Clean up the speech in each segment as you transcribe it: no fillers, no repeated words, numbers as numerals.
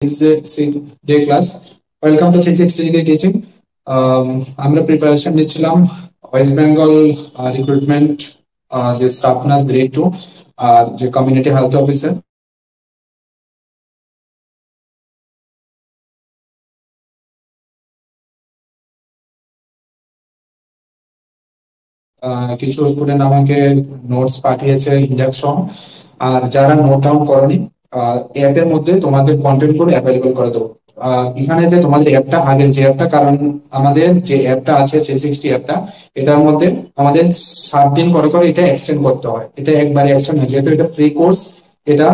6 day class. Welcome to 360 degree teaching. আমরা preparation নিচ্ছিলাম West Bengal recruitment যে স্টাফ নার্স গ্রেড 2 আর যে কমিউনিটি হেলথ অফিসার। কিছু স্টুডেন্ট আমাকে নোটস পাঠিয়েছে ইন্ডাকশন, আর যারা নোট ডাউন করনি অ্যাপের মধ্যে তোমাদের কন্টেন্ট গুলো অ্যাভেলেবল করে দেবো। এখানে যে তোমাদের অ্যাপটা আগের যে অ্যাপটা, কারণ আমাদের যে অ্যাপটা আছে 360 অ্যাপটা, এটার মধ্যে আমাদের 7 দিন করে করে এটা এক্সটেন্ড করতে হয়। এটা একবারে এক্সটেন্ড হয়, যেহেতু এটা ফ্রি কোর্স, এটা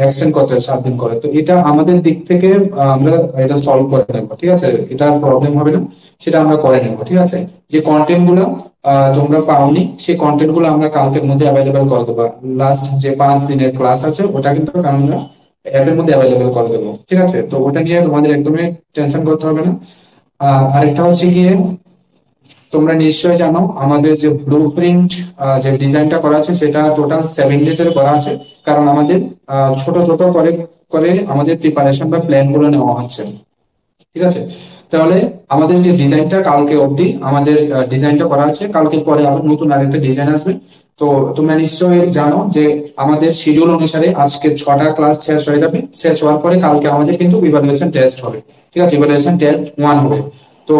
এক্সটেন্ড করতে হয় 7 দিন করে। তো এটা আমাদের দিক থেকে আমরা এটা সলভ করে নেবো, ঠিক আছে? এটা প্রবলেম হবে না, সেটা আমরা করে নেবো, ঠিক আছে? যে কন্টেন্ট গুলো তোমরা পাওনি, সেই কন্টেন্ট গুলো আমরা কালকের মধ্যে অ্যাভেলেবেল করে দেবো। লাস্ট যে 5 দিনের ক্লাস আছে ওটা কিন্তু আমরা অ্যাপের মধ্যে অ্যাভেলেবেল করে দেবো, ঠিক আছে? তো ওটা নিয়ে তোমাদের একদমই টেনশন করতে হবে না। আরেকটা হচ্ছে গিয়ে, তোমরা নিশ্চয়ই জানো আমাদের যে ব্লু প্রিন্ট যে ডিজাইনটা করা আছে সেটা টোটাল 7 ডেজ এর করা আছে। কারণ আমাদের ছোট ছোট করে করে আমাদের প্রিপারেশন বা প্ল্যান গুলো নেওয়া হচ্ছে, ঠিক আছে? তাহলে আমাদের যে ডিজাইনটা কালকে অবধি আমাদের ডিজাইনটা করা আছে, কালকে পরে আবার নতুন আরেকটা ডিজাইন আসবে। তো তোমরা নিশ্চয়ই জানো যে আমাদের শিডিউল অনুসারে আজকে 6টা ক্লাস শেষ হয়ে যাবে। শেষ হওয়ার পরে কালকে আমাদের কিন্তু ইভালুয়েশন টেস্ট হবে, ঠিক আছে? ইভালুয়েশন টেস্ট 1 হবে। তো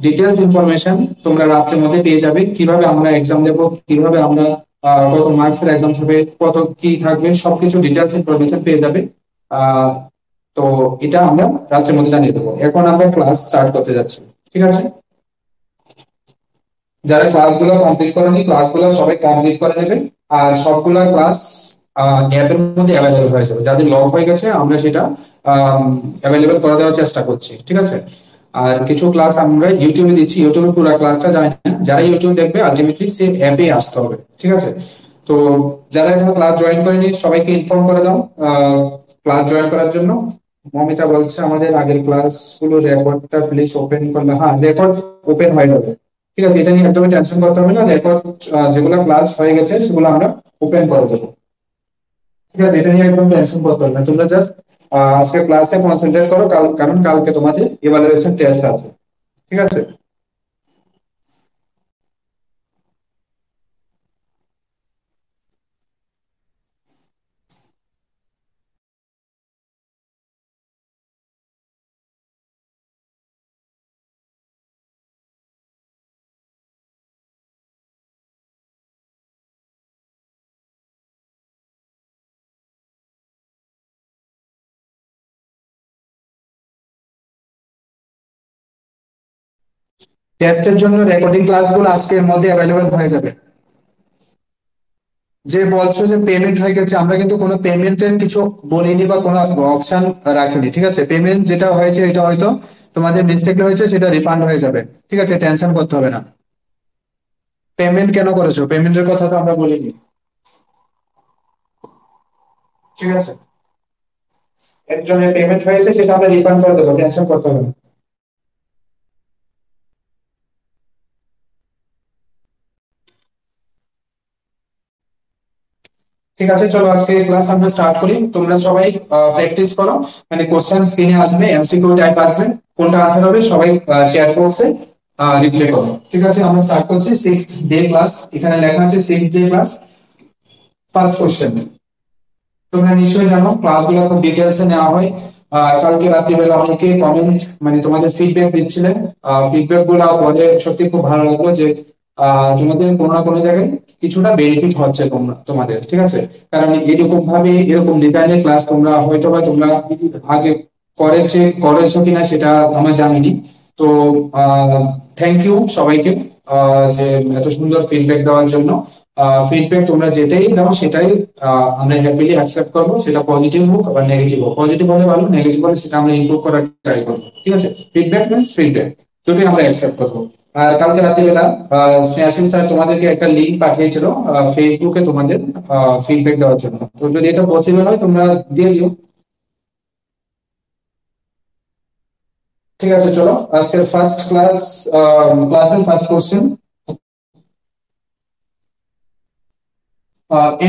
ডিটেলস ইনফরমেশন তোমরা রাত্রের মধ্যে পেয়ে যাবে, কিভাবে আমরা এক্সাম দেবো, কিভাবে আমরা কত মার্কসের এক্সাম হবে, কত কি থাকবে, সবকিছু ডিটেলস ইনফরমেশন পেয়ে যাবে। আহ তো এটা আমরা রাত্রের মধ্যে জানিয়ে দেবো। এখন আমরা ক্লাস স্টার্ট করতে যাচ্ছি, ঠিক আছে? যারা ক্লাসগুলো কমপ্লিট করেনি ক্লাসগুলো সবাই কমপ্লিট করে নেবেন, আর সবগুলা ক্লাস অ্যাপের মধ্যে অ্যাভেলেবল হয়ে যাবে। যাদের লক হয়ে গেছে আমরা সেটা অ্যাভেলেবল করে দেওয়ার চেষ্টা করছি, ঠিক আছে? আর কিছু ক্লাস আমরা ইউটিউবে দিচ্ছি, ইউটিউবে পুরো ক্লাসটা যায় না। যারা ইউটিউব দেখবে আলটিমেটলি সে অ্যাপে আসতে হবে, ঠিক আছে? তো যারা এখনো ক্লাস জয়েন করেনি সবাইকে ইনফর্ম করে দাও ক্লাস জয়েন করার জন্য। মমিতা বলছে আমাদের আগের ক্লাস গুলো রেকর্ডটা প্লিজ ওপেন করলে। হ্যাঁ, রেকর্ড ওপেন হয়ে যাবে, ঠিক আছে? এটা নিয়ে একদমই টেনশন করতে হবে না। রেকর্ড যেগুলো ক্লাস হয়ে গেছে সেগুলো আমরা ওপেন করে দেবো, ঠিক আছে? এটা নিয়ে একদম টেনশন করতে হবে না। তোমরা জাস্ট আজকে ক্লাসে কনসেন্ট্রেট করো, কারণ কালকে তোমাদের ইভালুয়েশন টেস্ট আছে, ঠিক আছে? টেস্টের জন্য রেকর্ডিং ক্লাসগুলো আজকের মধ্যে অ্যাভেলেবেল হয়ে যাবে। যে বলছো যে পেমেন্ট হয়ে গেছে, আমরা কিন্তু কোনো পেমেন্টের কিছু বলিনি বা কোনো অপশন রাখিনি, ঠিক আছে? পেমেন্ট যেটা হয়েছে এটা হয়তো তোমাদের মিস্টেক হয়েছে, সেটা রিফান্ড হয়ে যাবে, ঠিক আছে? টেনশন করতে হবে না। পেমেন্ট কেন করেছো পেমেন্টের কথা তো আমরা বলিনি, ঠিক আছে? একজনের পেমেন্ট হয়েছে সেটা আমরা রিফান্ড করে দেবো, টেনশন করতে হবে না। ঠিক আছে, চলো আজকে ক্লাস আমরা স্টার্ট করি। তোমরা সবাই প্র্যাকটিস করো, মানে কোশ্চেন স্ক্রিনে আসবে, এমসিকিউ টাইপ আসবে, কোনটা আনসার হবে সবাই চ্যাট বক্সে রিপ্লাই করো, ঠিক আছে? আমরা স্টার্ট করছি 6 ডে ক্লাস। এখানে লেখা আছে 6 ডে ক্লাস। ফার্স্ট কোশ্চেন, তোমরা নিশ্চয়ই জানো ক্লাসগুলো খুব ডিটেলসে নেওয়া হয়। কালকে রাত্রিবেলা অনেকে কমেন্ট, মানে তোমাদের ফিডব্যাক দিচ্ছিলেন। ফিডব্যাক গুলো পরে সত্যি খুব ভালো লাগলো যে তোমাদের কোনো না কোনো জায়গায় কিছুটা বেনিফিট হচ্ছে তোমাদের, ঠিক আছে? কারণ এরকম ভাবে এরকম ডিজাইনের ক্লাস তোমরা হয়তো বা তোমরা আগে করেছো কিনা সেটা আমার জানিনি। তো থ্যাংক ইউ সবাইকে যে এত সুন্দর ফিডব্যাক দেওয়ার জন্য। ফিডব্যাক তোমরা যেটাই দাও সেটাই আমরা হ্যাপিলি অ্যাকসেপ্ট করবো, সেটা পজিটিভ হোক বা নেগেটিভ হোক। পজিটিভ হলে ভালো, নেগেটিভ হলে সেটা আমরা ইমপ্রুভ করার ট্রাই করবো, ঠিক আছে? ফিডব্যাক মিনস ফিডব্যাক, দুটোই আমরা অ্যাকসেপ্ট করবো। আর কালকে রাত্রিবেলা স্নেহাশিস স্যার তোমাদেরকে একটা লিঙ্ক পাঠিয়েছিল ফেসবুকে তোমাদের ফিডব্যাক দেওয়ার জন্য। তো যদি এটা পসিবল হয় তোমরা দিয়ে দিও, ঠিক আছে? চলো আজকের ফার্স্ট ক্লাসের first question.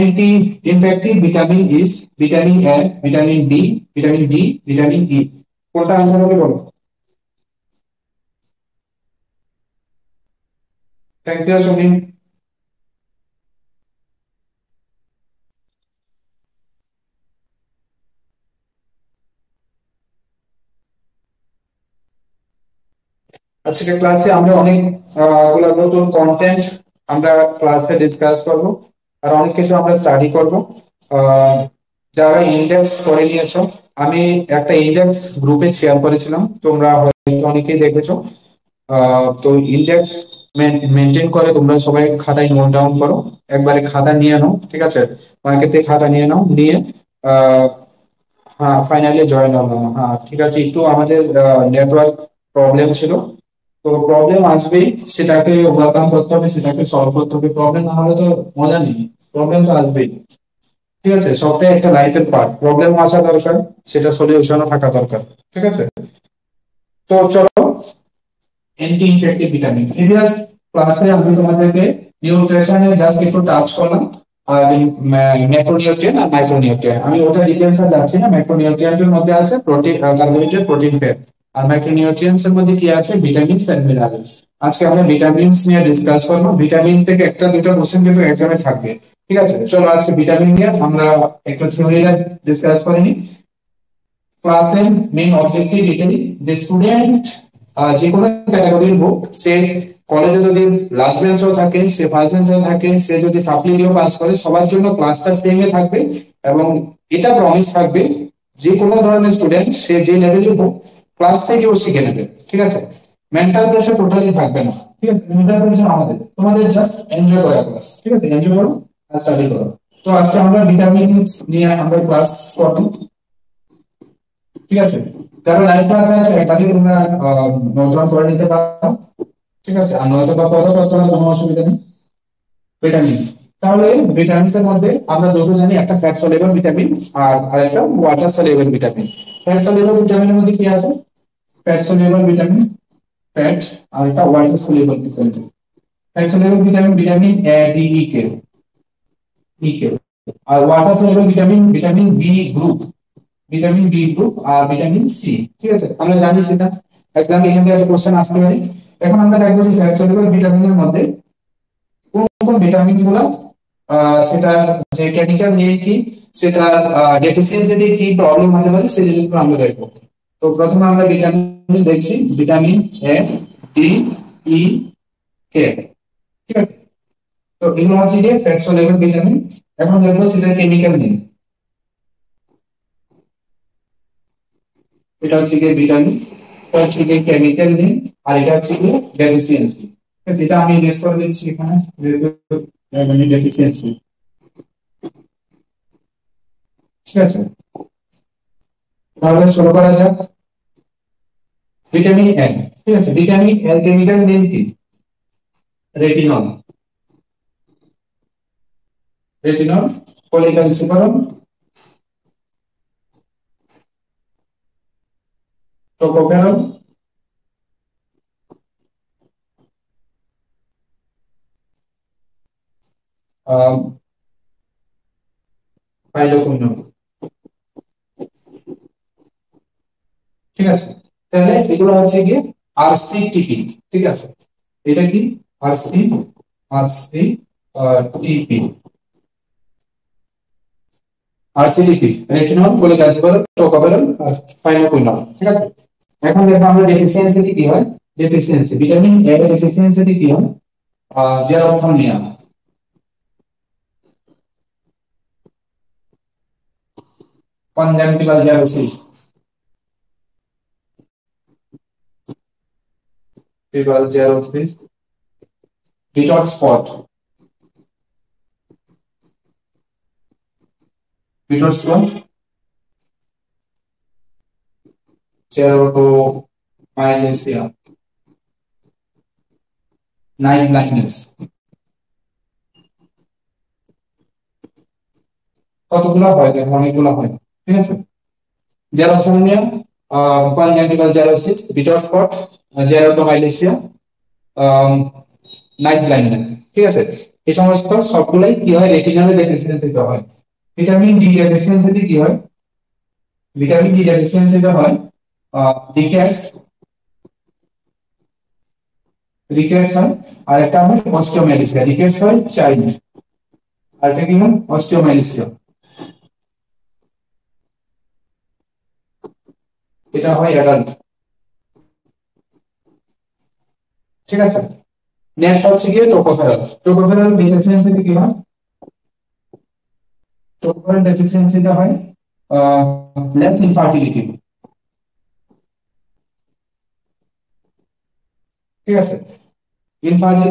Anti-infective vitamin is vitamin A, vitamin B, vitamin D, vitamin E, কোনটা আনসার হবে বলো? Thank you Sumin. আজকে ক্লাসে আমরা অনেক গুলো নতুন কন্টেন্ট আমরা ক্লাসে ডিসকাস করব, আর অনেক কিছু আমরা স্টাডি করব। আহ, যারা ইন্ডেক্স করে নিয়েছো, আমি একটা ইন্ডেক্স গ্রুপে শেয়ার করেছিলাম, তোমরা হয়তো অনেকেই দেখেছো। তো ইন্ডেক্স মেনটেন করে তোমরা সবাই খাতায় নোট ডাউন করো, একবারে খাতা নিয়ে নাও, ঠিক আছে? মার্কেট থেকে খাতা নিয়ে নাও, নিয়ে আহ হ্যাঁ ফাইনালি জয়েন হলাম। হ্যাঁ ঠিক আছে, একটু আমাদের নেটওয়ার্ক প্রবলেম ছিল, তো প্রবলেম আসবেই, সেটাকে ওভারকাম করতে হবে, সেটাকে সলভ করতে হবে। প্রবলেম না হলে তো মজা নেই, প্রবলেম তো আসবেই। ঠিক আছে, সবটাই একটা লাইফের পার্ট, প্রবলেম আসা দরকার, সেটা সলিউশনও থাকা দরকার। ঠিক আছে, তো চলো, অ্যান্টি ইনফেক্টিভ ভিটামিন প্রিভিয়াস ক্লাসে আমি তোমাদেরকে নিউট্রিশনে জাস্ট একটু টাচ করলাম, আর ম্যাক্রোনিউট্রিয়েন্ট আর মাইক্রোনিউট্রিয়েন্ট আমি ওটা ডিটেইলস এ যাচ্ছি না। ম্যাক্রোনিউট্রিয়েন্টস এর মধ্যে আছে প্রোটিন, কার্বোহাইড্রেট, প্রোটিন, ফ্যাট। আর মাইক্রোনিউট্রিয়েন্টস এর মধ্যে কি আছে? Vitamins and minerals. আজকে আমরা ভিটামিনস নিয়ে ডিসকাস করব। ভিটামিন থেকে একটা দুটো কোশ্চেন কিন্তু এক্সামে থাকবে। ঠিক আছে, চলো আজকে ভিটামিন নিয়ে আমরা একটা থিওরিটা ডিসকাস করে নিই। ক্লাসের মেইন অবজেক্টিভ এটাই যে স্টুডেন্ট যে কোনো ক্যাটাগরির হোক, সে কলেজে যদি লাস্ট বেঞ্চেও থাকে, সে ফার্স্ট বেঞ্চেও থাকে, সে যদি সাপ্লি দিয়েও পাস করে, সবার জন্য ক্লাসটা সেমে থাকবে। এবং এটা প্রমিস থাকবে, যে কোনো ধরনের স্টুডেন্ট সে যে লেভেলে হোক, ক্লাস থেকেও শিখে নেবে। ঠিক আছে, মেন্টাল প্রেশার টোটালি থাকবে না। ঠিক আছে, মেন্টাল প্রেশার আমাদের, তোমাদের জাস্ট এনজয় করা ক্লাস। ঠিক আছে, এনজয় করো আর স্টাডি করো। তো আজকে আমরা ভিটামিন নিয়ে আমরা ক্লাস করবো। ঠিক আছে, যারা লাইভ ক্লাসে আছে তাদের তোমরা নোট ডাউন করে নিতে পারো। ঠিক আছে, আর নয়তো বা পরে করতে পারো, কোনো অসুবিধা নেই। ভিটামিনস, তাহলে ভিটামিনস এর মধ্যে আমরা দুটো জানি, একটা ফ্যাট সলিউবল ভিটামিন আর আরেকটা water soluble vitamin. Fat soluble ভিটামিনের মধ্যে কি আছে? ফ্যাট সলিউবল ভিটামিন, ফ্যাট, আর একটা water soluble vitamin. Fat soluble vitamin, vitamin A, D, E, K, E, K. আর water soluble vitamin, vitamin B group, vitamin B group আর vitamin C. ঠিক আছে, আমরা জানি সেটা এক্সামে এখান থেকে একটা কোশ্চেন আসতে পারে। এখন আমরা দেখবো যে ফ্যাট সলিউবল ভিটামিনের মধ্যে কোন কোন ভিটামিন গুলো সেটা যে কেমিক্যাল নিয়ে কি, সেটা ডেফিসিয়েন্সি দিয়ে কি প্রবলেম হতে পারে, সেই জিনিসগুলো আমরা দেখবো। তো প্রথমে আমরা ভিটামিন দেখছি, ভিটামিন এ, ডি, ই, কে। ঠিক আছে, তো এগুলো হচ্ছে যে ফ্যাট সলিউবল ভিটামিন। এখন দেখবো সেটা কেমিক্যাল নিয়ে। এটা হচ্ছে গিয়ে ভিটামিন, এটা হচ্ছে গিয়ে কেমিক্যাল নেম, আর এটা হচ্ছে গিয়ে ডেফিসিয়েন্সি। যেটা আমি লিস্ট করে দিচ্ছি এখানে, মানে ডেফিসিয়েন্সি। ঠিক আছে, তাহলে শুরু করা যাক। Vitamin L. ঠিক আছে, ভিটামিন এল কেমিক্যাল নেম কি? Retinol. Retinol, polycalciferol, tocopherol, phylloquinol. ঠিক আছে, তাহলে এগুলো হচ্ছে গিয়ে আরসিটিপি। ঠিক আছে, এটা কি? আরসি, আরসি টিপি, আরসিটিপি, রেটিনল, পলিক্যালসিফেরল, টোকোফেরল আর পাইলোকুইনল। ঠিক আছে, এখন দেখো আমরা ডেফিসিয়েন্সি কি হয়। ডেফিসিয়েন্সি ভিটামিন এ এর ডেফিসিয়েন্সি কি হয়? জেরপ্থ্যালমিয়া, কনজাংটিভাল জেরোসিস, টিভাল xerosis, Bitot spot, Bitot spot, xerotomalacia, night blindness. কতগুলো হয়? দেখো অনেকগুলো হয়। ঠিক আছে, xerophthalmia, conjunctival xerosis, Bitot spot, xerotomalacia, night blindness. ঠিক আছে, এই সমস্ত সবগুলাই কি হয়? রেটিনাল ডেফিসিয়েন্সিতে হয়। ভিটামিন ডি ডেফিসিয়েন্সিতে কি হয়? ভিটামিন ডি ডেফিসিয়েন্সিতে হয় রিকেটস রিকেটস হয়, আর একটা হয় অস্টিওম্যালিসিয়া। রিকেটস হয় চাইল্ড, আর এটা কি হয় অস্টিওম্যালিসিয়া, এটা হয় অ্যাডাল্ট। ঠিক আছে, নেক্সট হচ্ছে গিয়ে টোকোফেরল। টোকোফেরল ডেফিসিয়েন্সিতে কি হয়? টোকোফেরল ডেফিসিয়েন্সিতে হয় লেস ইনফার্টিলিটি। ঠিক আছে,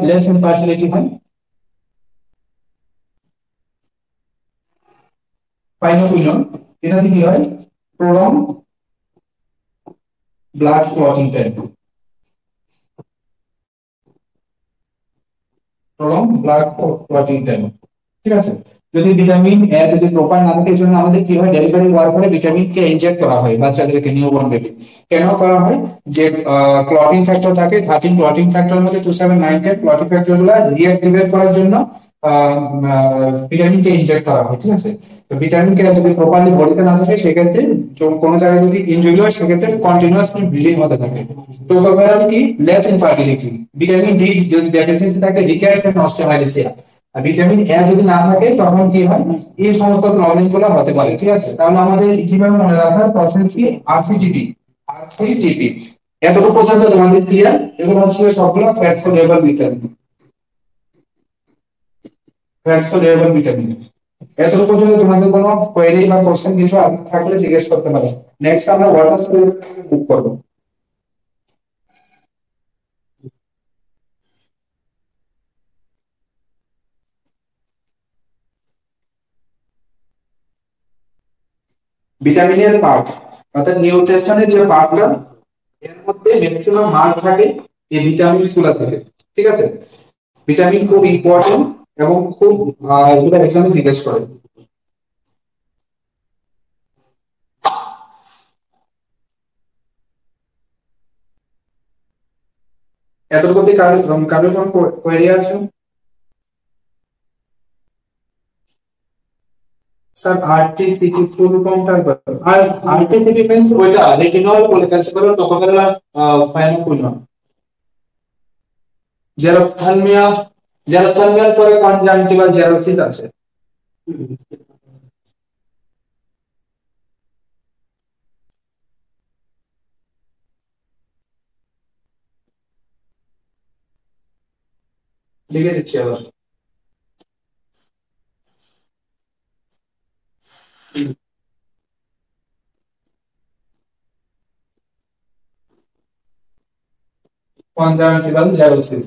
লেস ইনফার্টিলিটি হয়। পাইনোকুইনন, এটাতে কি হয়? Prolong blood clotting time, prolong blood clotting time. ঠিক আছে, যদি ভিটামিন এ যদি প্রপার না থাকে, এই জন্য আমাদের কি হয়, ডেলিভারি হওয়ার পরে ভিটামিন কে ইনজেক্ট করা হয় বাচ্চাদেরকে, নিউবর্ন বেবি। কেন করা হয়? যে ক্লটিং ফ্যাক্টর থাকে 13 ক্লটিং ফ্যাক্টর মধ্যে 2790 ক্লটিং ফ্যাক্টর গুলা রিঅ্যাক্টিভেট করার জন্য ভিটামিন কে ইনজেক্ট করা হয়। ঠিক আছে, তো ভিটামিন কে যদি প্রপারলি বডিতে না থাকে, সেক্ষেত্রে কোনো জায়গায় যদি ইনজুরি হয়, সেক্ষেত্রে কন্টিনিউয়াসলি ব্লিডিং হতে থাকে। তো ওভারঅল কি লেস ইনফার্টিলিটি। ভিটামিন ডি যদি ডেফিসিয়েন্সি থাকে, রিকেটস এন্ড অস্টিওমাইলিসিয়া। আর ভিটামিন এ যদি না থাকে, তখন কি হয়? এই সমস্ত প্রবলেম গুলো হতে পারে। ঠিক আছে, তাহলে আমাদের যেভাবে মনে রাখার প্রসেস কি, আরসিটিপি। আরসিটিপি এতটুকু পর্যন্ত তোমাদের ক্লিয়ার? এগুলো হচ্ছে সবগুলো fat soluble vitamin, fat soluble vitamin. এতটুকু পর্যন্ত তোমাদের কোনো কোয়েরি বা কোশ্চেন কিছু থাকলে জিজ্ঞেস করতে পারো। নেক্সট আমরা ওয়াটার সলিউবল মুভ করব। ভিটামিনের পার্ট, অর্থাৎ নিউট্রিশনের যে পার্টটা, এর মধ্যে ম্যাক্সিমাম মার্ক থাকে এই ভিটামিন গুলা থেকে। ঠিক আছে, ভিটামিন খুব ইম্পর্টেন্ট এবং খুব এগুলো এক্সামে জিজ্ঞেস করে। এতটুকু কারোর কোনো কোয়েরি আছে? স্যার আরটিসিপি ফুল ফর্মটা বলুন। আর আরটিসিপি মিন্স ওইটা রেটিনল পলিক্যালসিফেরল টোকোফেরল ফাইনোকুইনন। জেরপ্থ্যালমিয়া, জেরপ্থ্যালমিয়ার পরে কনজাংটিভাল জেরোসিস আছে। লিখে দিচ্ছি আবার। Conjunctival xerosis.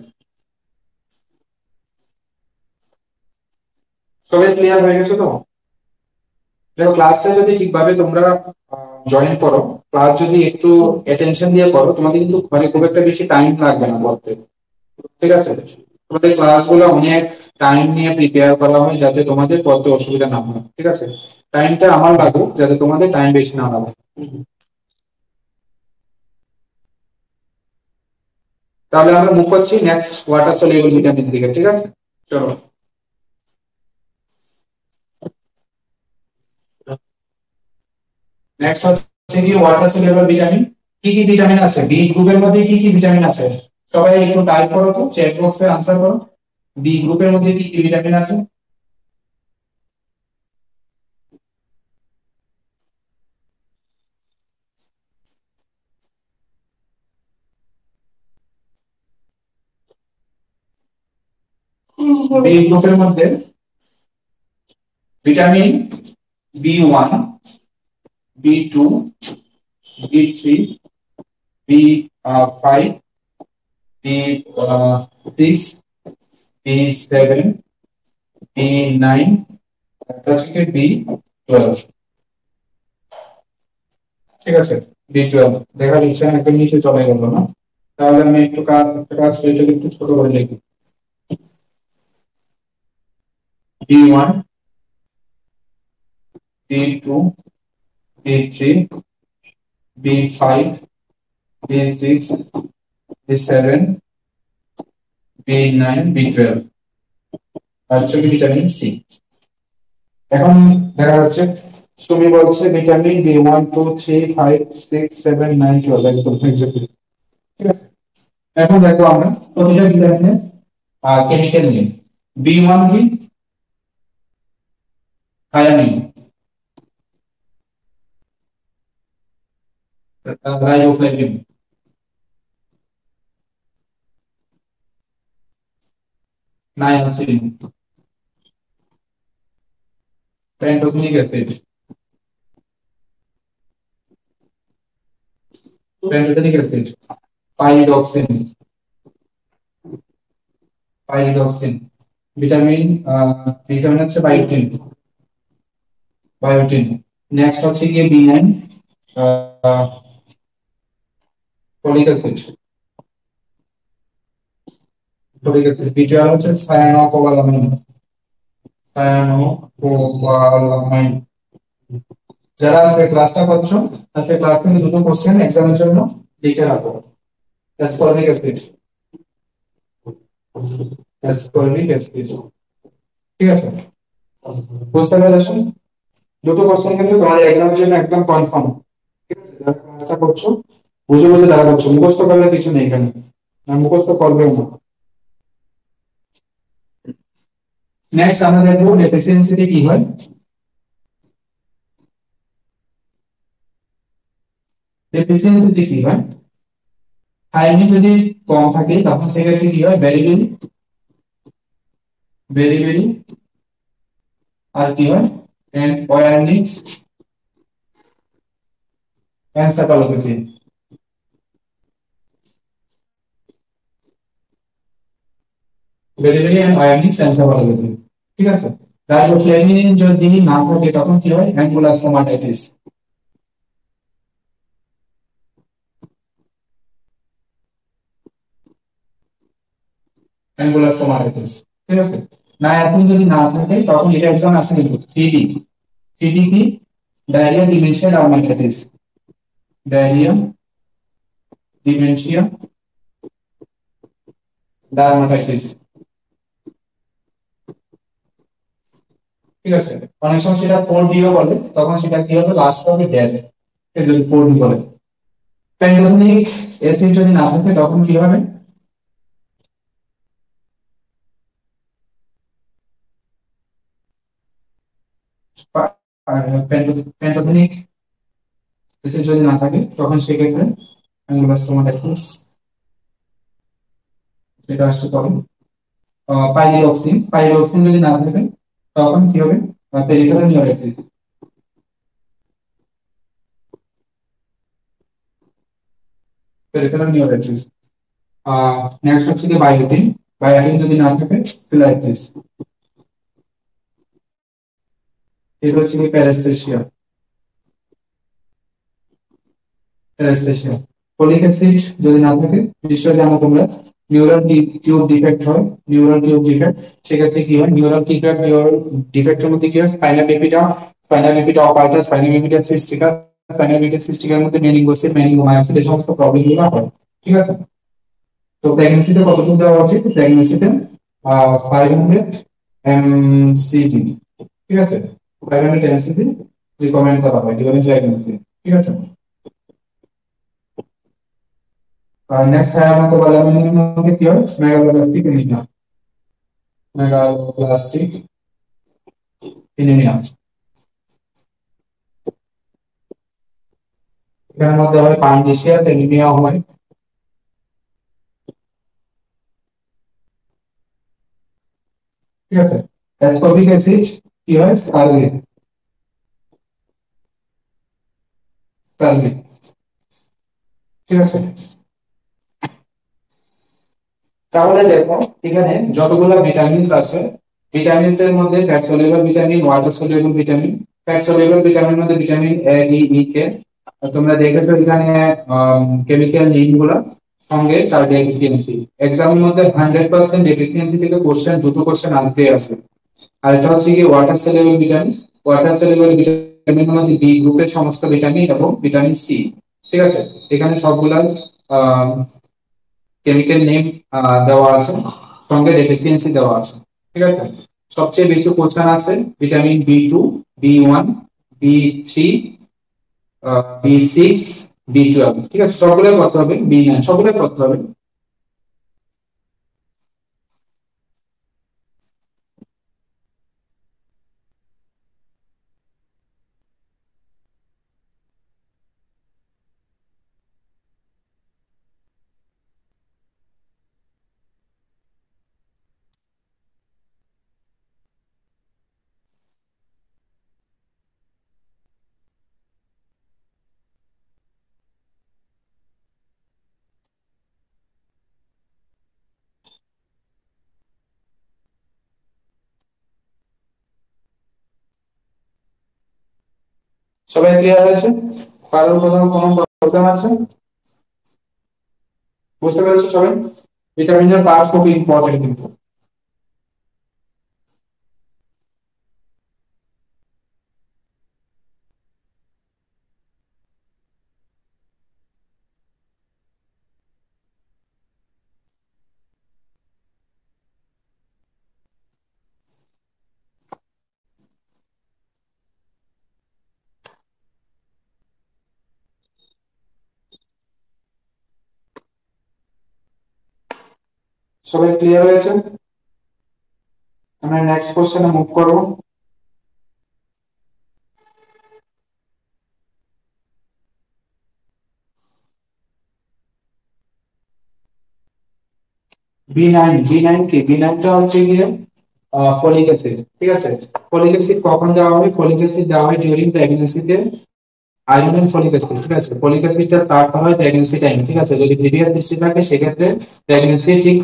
সবাই ক্লিয়ার হয়ে গেছে তো? দেখো, ক্লাসে যদি ঠিকভাবে তোমরা জয়েন করো, ক্লাস যদি একটু অ্যাটেনশন দিয়ে করো, তোমাদের কিন্তু মানে খুব একটা বেশি টাইম লাগবে না পড়তে। ঠিক আছে, তোমাদের ক্লাসগুলো অনেক টাইম নিয়ে প্রিপেয়ার করা হয়, যাতে তোমাদের পড়তে অসুবিধা না হয়। ঠিক আছে, টাইমটা আমার লাগুক, যাতে তোমাদের টাইম বেশি না লাগে। তাহলে আমরা মুভ করছি নেক্সট ওয়াটার সলিউবল ভিটামিন দিকে। ঠিক আছে, চলো। নেক্সট হচ্ছে কি ওয়াটার সলিউবল ভিটামিন। কি কি ভিটামিন আছে বি গ্রুপের মধ্যে? কি কি ভিটামিন আছে? সবাই একটু টাইপ করো তো, চ্যাট বক্সে আনসার করো। বি গ্রুপের মধ্যে কি কি ভিটামিন আছে? বি গ্রুপের মধ্যে ভিটামিন বি1, বি2, বি3, বি5, বি6, বি7, বি9, হচ্ছে বি12। ঠিক আছে, বি12 দেখা যাচ্ছে একদম নিচে চলে গেল না? তাহলে আমি একটু কাজ এটাকে একটু ছোট করে লিখি। বি1, বি2, বি3, বি5, বি6, বি7, বি9, বি12, আর হচ্ছে ভিটামিন সি। এখন দেখা যাচ্ছে সুমি বলছে ভিটামিন B1 2 3 5 6 7 9 12 একদম এক্স্যাক্টলি। ঠিক আছে, এখন দেখো আমরা প্রতিটা ভিটামিনের কেমিক্যাল নেম। B1 কি? Thiamine, riboflavin, niacin, pantothenic acid, pyridoxine, pyridoxine, vitamin vitamin হচ্ছে বায়োটিন, বায়োটিন। নেক্সট হচ্ছে গিয়ে B9 folic acid, folic acid. B12 হচ্ছে সায়ানোকোবালামাইন, সায়ানোকোবালামাইন। যারা আজকে ক্লাসটা করছো, আজকে ক্লাস থেকে দুটো কোশ্চেন এক্সামের জন্য লিখে রাখো। Ascorbic acid, ascorbic acid. ঠিক আছে, বুঝতে পেরেছো? দুটো কোশ্চেন কিন্তু তোমাদের এক্সামের জন্য একদম কনফার্ম। ঠিক আছে, যারা ক্লাসটা করছো বুঝে বুঝে তারা করছো, মুখস্থ করলে কিছু নেই এখানে, আর মুখস্থ করবেও না। নেক্সট আমরা দেখবো ডেফিসিয়েন্সিতে কি হয়। ডেফিসিয়েন্সিতে কি হয়, থাইমিন যদি কম থাকে তখন সেক্ষেত্রে কি হয়, ভেরি ভেরি ভেরি ভেরি, আর কি হয়, and Wernicke's encephalopathy. Very very and Wernicke's encephalopathy. ঠিক আছে, রাইবোফ্লাভিন যদি না থাকে তখন কি হয়, অ্যাঙ্গুলার স্টোমাটাইটিস। Angular stomatitis. ঠিক আছে, নাইয়াসিন যদি না থাকে তখন এটা এক্সাম আসে কিন্তু সিডি। সিডি কি? Diarrhoea dementia dermatitis, diarrhoea dementia dermatitis. ঠিক আছে, অনেক সময় সেটা 4D বলে, তখন সেটা কি হবে, লাস্ট হবে ডেড, যদি 4D বলে। প্যান্টোথেনিক অ্যাসিড যদি না থাকে তখন কি হবে, প্যান্টোথেনিক অ্যাসিড যদি না থাকে তখন সেক্ষেত্রে অ্যাঙ্গুলার স্টোমাটাইটিস সেটা আসতে পারে। পাইরিডক্সিন, পাইরিডক্সিন যদি না থাকে তখন কি হবে, peripheral neuritis, peripheral neuritis. Next হচ্ছে কি বায়োটিন, বায়োটিন যদি না থাকে ফিলাইটিস। এটা হচ্ছে কি প্যারাস্থেশিয়া, প্যারাস্থেশিয়া। ফলিক অ্যাসিড যদি না থাকে নিশ্চয়ই জানো তোমরা, নিউরাল টিউব ডিফেক্ট হয়, নিউরাল টিউব ডিফেক্ট। সেক্ষেত্রে কি হয়, নিউরাল টিউব ডিফেক্টের মধ্যে কি হয়, স্পাইনাল বিপিটা, স্পাইনাল বিপিটা অপারেটাস, স্পাইনাল বিপিটা সিস্টিকা, স্পাইনাল বিপিটা সিস্টিকার মধ্যে মেনিঙ্গোসিস, মেনিঙ্গোমায়োসিস, এই সমস্ত প্রবলেম গুলো হয়। ঠিক আছে, তো প্রেগন্যান্সিতে কতটুকু দেওয়া উচিত, প্রেগন্যান্সিতে 500 mcg। ঠিক আছে, 500 mcg রিকমেন্ড করা হয় ডিউরিং প্রেগন্যান্সি। ঠিক আছে, নেক্সট সায়ানোকোবালামিনের মধ্যে কি হয়, মেগালোব্লাস্টিক এনিমিয়া, মেগালোব্লাস্টিক এনিমিয়া। এখানের মধ্যে হয় পানডিসিয়াস এনিমিয়া হয়। ঠিক আছে, অ্যাসকর্বিক অ্যাসিড কি হয়, সালফেট, সালফেট। ঠিক আছে, তাহলে দেখো এখানে যতগুলো ভিটামিনস আছে, ভিটামিনস এর মধ্যে fat soluble vitamin, water soluble vitamin. Fat soluble ভিটামিনের মধ্যে ভিটামিন এ ডি ই কে। তোমরা দেখেছো এখানে কেমিক্যাল নেম গুলো, সঙ্গে তার ডেফিসিয়েন্সি। এক্সামের মধ্যে 100% ডেফিসিয়েন্সি থেকে কোশ্চেন, দুটো কোশ্চেন আসবে আসে। আর এটা হচ্ছে কি water soluble vitamin. Water soluble vitamin মধ্যে বি গ্রুপের সমস্ত ভিটামিন এবং ভিটামিন সি। ঠিক আছে, এখানে সবগুলা কেমিক্যাল নেম দেওয়া আছে, সঙ্গে ডেফিসিয়েন্সি দেওয়া আছে। ঠিক আছে, সবচেয়ে বেশি কোশ্চেন আছে vitamin B2, B1, B3, B6, B12, ঠিক আছে, সবগুলো করতে হবে, B9 সবগুলো করতে হবে। সবাই ক্লিয়ার হয়েছে? কারোর কোনো প্রবলেম আছে? বুঝতে পেরেছো সবাই? ভিটামিনের পার্ট খুব ইম্পর্টেন্ট কিন্তু। সবাই ক্লিয়ার হয়েছে? আমরা নেক্সট কোশ্চেনে মুভ করবো। B9 কি? B9টা হচ্ছে গিয়ে ফলিক অ্যাসিড, ঠিক আছে। ফলিক অ্যাসিড কখন দেওয়া হয়? ফলিক অ্যাসিড দেওয়া হয় ডিউরিং প্রেগন্যান্সিতে। আয়রন এন্ড ফলিক অ্যাসিড, ঠিক আছে। ফলিক অ্যাসিডটা স্টার্ট হয় প্রেগন্যান্সি টাইমে, ঠিক আছে। যদি প্রিভিয়াস হিস্ট্রি থাকে সেক্ষেত্রে প্রেগন্যান্সি ঠিক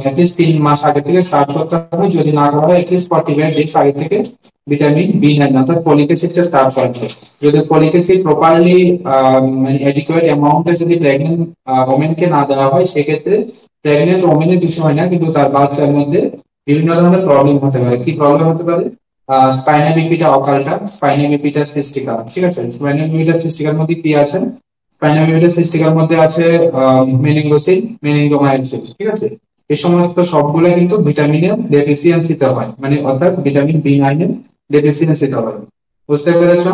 অ্যাটলিস্ট 3 মাস আগে থেকে স্টার্ট করতে হবে, যদি না করা হয় অ্যাটলিস্ট 45 ডেজ আগে থেকে ভিটামিন B9 অর্থাৎ ফলিক অ্যাসিডটা স্টার্ট করতে হবে। যদি ফলিক অ্যাসিড প্রপারলি মানে অ্যাডিকুয়েট অ্যামাউন্টে যদি প্রেগন্যান্ট ওমেনকে না দেওয়া হয় সেক্ষেত্রে প্রেগন্যান্ট ওমেনের বিষয় না কিন্তু তার বাচ্চার মধ্যে বিভিন্ন ধরনের প্রবলেম হতে পারে। কি প্রবলেম হতে পারে? স্পাইনাল বিপিটা অকালটা, স্পাইনাল বিপিটা সিস্টিকা, ঠিক আছে। স্পাইনাল বিপিটা সিস্টিকার মধ্যে কি আছে? স্পাইনাল বিপিটা সিস্টিকার মধ্যে আছে মেনিঙ্গোসিল, মেনিঙ্গোমাইসিল, ঠিক আছে। এই সমস্ত সবগুলো কিন্তু ভিটামিনের ডেফিসিয়েন্সিতে হয়, মানে অর্থাৎ ভিটামিন B9 এর ডেফিসিয়েন্সিতে হয়। বুঝতে পেরেছো?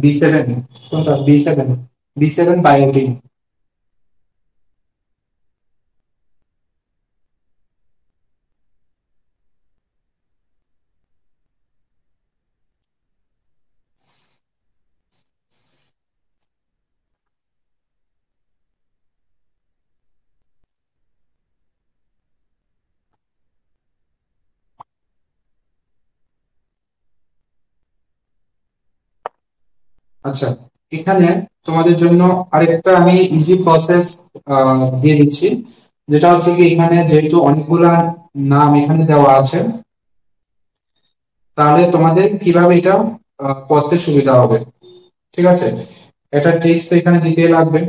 B7, কোনটা? B7 বায়োটিন। আচ্ছা, এখানে তোমাদের জন্য আরেকটা আমি ইজি প্রসেস দিয়ে দিচ্ছি, যেটা হচ্ছে কি এখানে যেহেতু অনেকগুলা নাম এখানে দেওয়া আছে, তাহলে তোমাদের কিভাবে এটা করতে সুবিধা হবে, ঠিক আছে। এটা ট্রিক্স তো এখানে দিতে লাগবে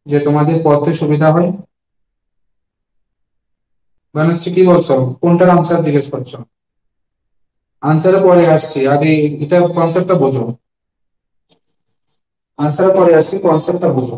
যে তোমাদের পড়তে সুবিধা হয়। মানুষ কি বলছো? কোনটার আনসার জিজ্ঞেস করছো? আনসারে পরে আসছি, আগে এটা কনসেপ্টটা বোঝো। আনসারে পরে আসছি, কনসেপ্টটা বোঝো।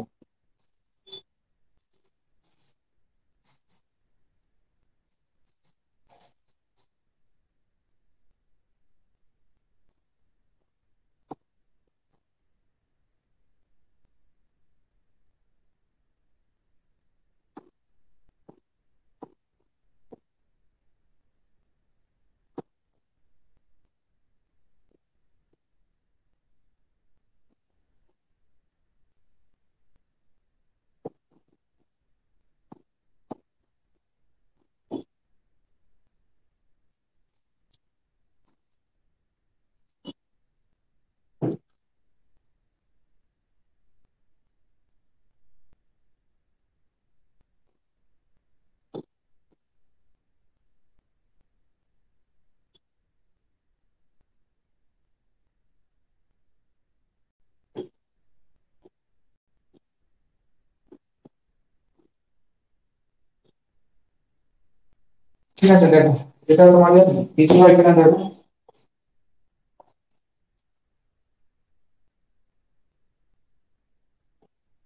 ঠিক আছে, দেখো এটা তোমাদের কিছু এখানে দেখো,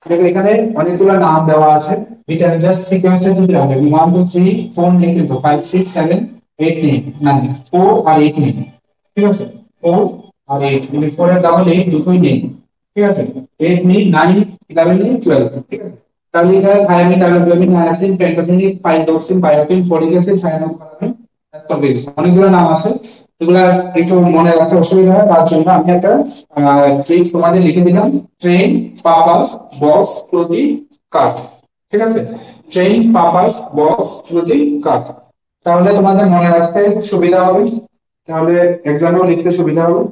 দেখো এখানে অনেকগুলো নাম দেওয়া আছে। এটা জাস্ট সিকোয়েন্সটা যদি রাখবে 1 2 3 4 নেই কিন্তু 5 6 7 8 নেই, না 4 আর 8 নেই, ঠিক আছে, 4 আর 8 মানে 4 এর ডাবল 8 দুটোই নেই, ঠিক আছে, 8 নেই 9 11 নেই 12, ঠিক আছে। তাহলে এখানে থায়ামিন ডাইমোগ্লোবিন niacin pantothenic pyridoxine biotin folic acid cyanocobalamin ascorbic অনেকগুলো নাম আছে। এগুলা একটু মনে রাখতে অসুবিধা হয়, তার জন্য আমি একটা ট্রিক্স তোমাদের লিখে দিলাম। ট্রেন, পাপাস, বক্স, প্রতি, কাঠ, ঠিক আছে, ট্রেন, পাপাস, বক্স, প্রতি, কাঠ। তাহলে তোমাদের মনে রাখতে সুবিধা হবে, তাহলে এক্সামেও লিখতে সুবিধা হবে।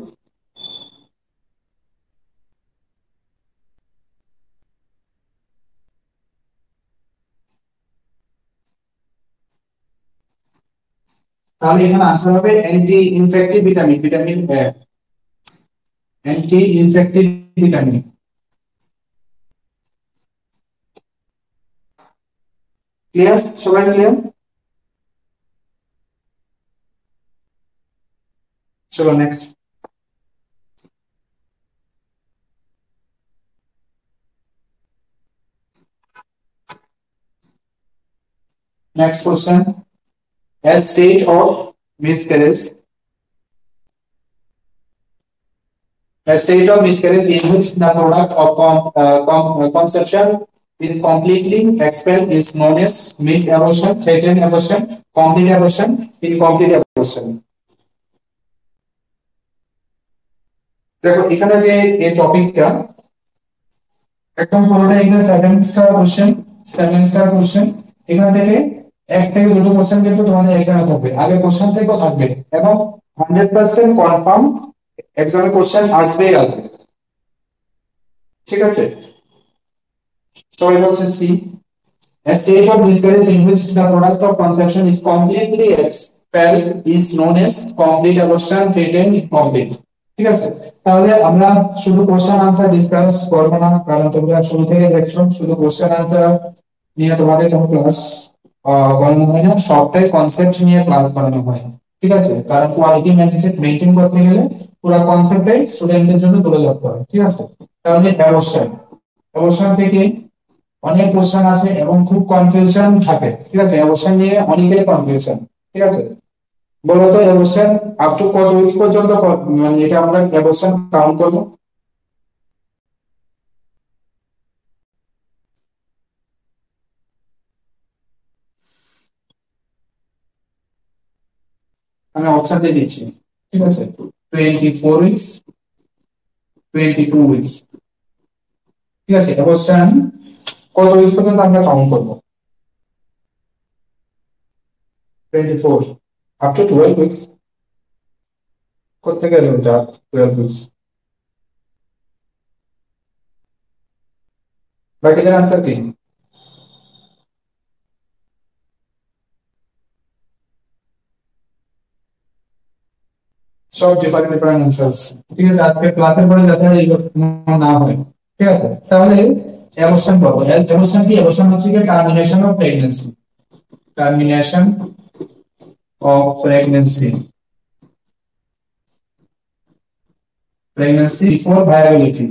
তাহলে এখানে আনসার হবে অ্যান্টি ইনফেক্টিভ ভিটামিন, ভিটামিন এ, অ্যান্টি ইনফেক্টিভ ভিটামিন। ক্লিয়ার, সবাই ক্লিয়ার? চলো next. Next question. A state of miscarriage. A state of miscarriage in which the product of conception is completely expelled is known as misabortion, threatened abortion, complete abortion, incomplete abortion. দেখো এখানে যে এই টপিকটা একদম পুরোটা এখানে 7 star question, 7 star question. এখান থেকে এক থেকে দুটো কোশ্চেন কিন্তু তোমাদের এক্সামে থাকবে, আগে কোশ্চেন থেকেও থাকবে, এবং 100% কনফার্ম এক্সামে কোশ্চেন আসবেই আসবে, ঠিক আছে। সবাই বলছে C. A state of miscarriage in which the product of conception is completely expelled is known as complete abortion, threatened incomplete, ঠিক আছে। তাহলে আমরা শুধু কোশ্চেন আনসার ডিসকাস করবো না, কারণ তোমরা শুরু থেকে দেখছো শুধু কোশ্চেন আনসার নিয়ে তোমাদের কোনো ক্লাস করানো হয় না, সবটাই কনসেপ্ট নিয়ে ক্লাস করানো হয়, ঠিক আছে। কারণ কোয়ালিটি ম্যানেজমেন্ট মেনটেন করতে গেলে পুরো কনসেপ্টটাই স্টুডেন্টদের জন্য তুলে ধরতে হয়, ঠিক আছে। তাহলে অ্যাবর্শন, অ্যাবর্শন থেকে অনেক কোশ্চেন আছে এবং খুব কনফিউশন থাকে, ঠিক আছে, অ্যাবর্শন নিয়ে অনেকেরই কনফিউশন, ঠিক আছে। বলতো অ্যাবর্শন আপ টু কত উইকস পর্যন্ত মানে এটা আমরা অ্যাবর্শন কাউন্ট করবো? আমি অপশন দিয়ে দিচ্ছি, ঠিক আছে, 24 উইকস, 22 উইকস, ঠিক আছে। অ্যাবর্শন কত উইকস পর্যন্ত আমরা কাউন্ট করবো? 24 আপ টু 12 উইকস। কোথেকে এলো এটা 12 উইকস? বাকিদের আনসার কি? সব ডিফারেন্ট ডিফারেন্ট আনসার্স, ঠিক আছে। আজকে ক্লাসের পরে যাতে এইগুলো না হয়, ঠিক আছে। তাহলে অ্যাবর্শন করবো। অ্যাবর্শন কি? অ্যাবর্শন হচ্ছে কি termination of pregnancy, termination of pregnancy, pregnancy before viability,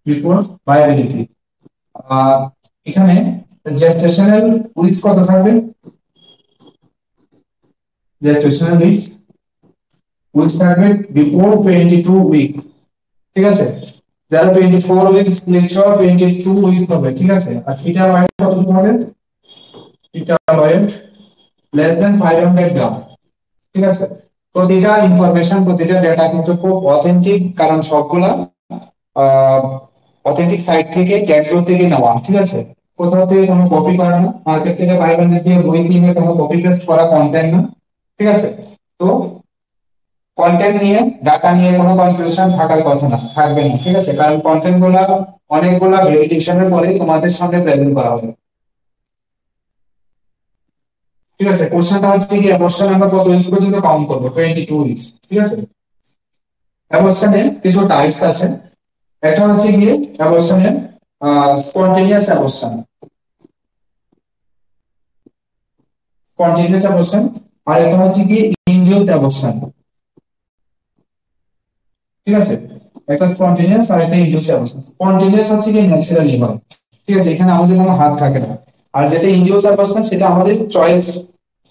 before viability. এখানে জেস্টেশনাল উইকস কত থাকবে? জেস্টেশনাল উইকস থাকবে বিফোর 22 উইকস, ঠিক আছে। যারা 24 উইকস লিখছো 22 উইকস হবে, ঠিক আছে। আর ফিটার ওয়েট কত হবে? ফিটার ওয়েট লেস দেন 500 গ্রাম, ঠিক আছে। প্রতিটা ইনফরমেশন, প্রতিটা ডেটা কিন্তু খুব অথেন্টিক, কারণ সবগুলা অথেন্টিক সাইট থেকে ক্যাশফ্লো থেকে নেওয়া, ঠিক আছে। কোথাও থেকে কোনো কপি করা না, মার্কেট থেকে বাইরে দিয়ে বই কিনে কোনো কপি পেস্ট করা কন্টেন্ট না, ঠিক আছে। তো কন্টেন্ট নিয়ে, ডাটা নিয়ে কোনো কনফিউশন থাকার কথা না, থাকবে না, ঠিক আছে। কারণ কন্টেন্ট গুলা অনেকগুলা ভেরিফিকেশনের পরে তোমাদের সামনে প্রেজেন্ট করা হবে, ঠিক আছে। কোশ্চেনটা হচ্ছে কি অ্যাবর্শন আমরা কত উইকস পর্যন্ত কাউন্ট করবো? 22 উইকস, ঠিক আছে। অ্যাবর্শনের কিছু টাইপস আছে। একটা হচ্ছে গিয়ে অ্যাবর্শনের স্পন্টেনিয়াস অ্যাবর্শন, স্পন্টেনিয়াস অ্যাবর্শন, আর এটা হচ্ছে কি ইনডিউসড অ্যাবর্শন। ঠিক আছে, একটা স্পন্টেনিয়াস আর একটা ইনডিউসড অ্যাবর্শন। স্পন্টেনিয়াস হচ্ছে কি ন্যাচারালি হয়, ঠিক আছে, এখানে আমাদের কোনো হাত থাকে না। আর যেটা ইনডিউসড অ্যাবর্শন সেটা আমাদের চয়েস,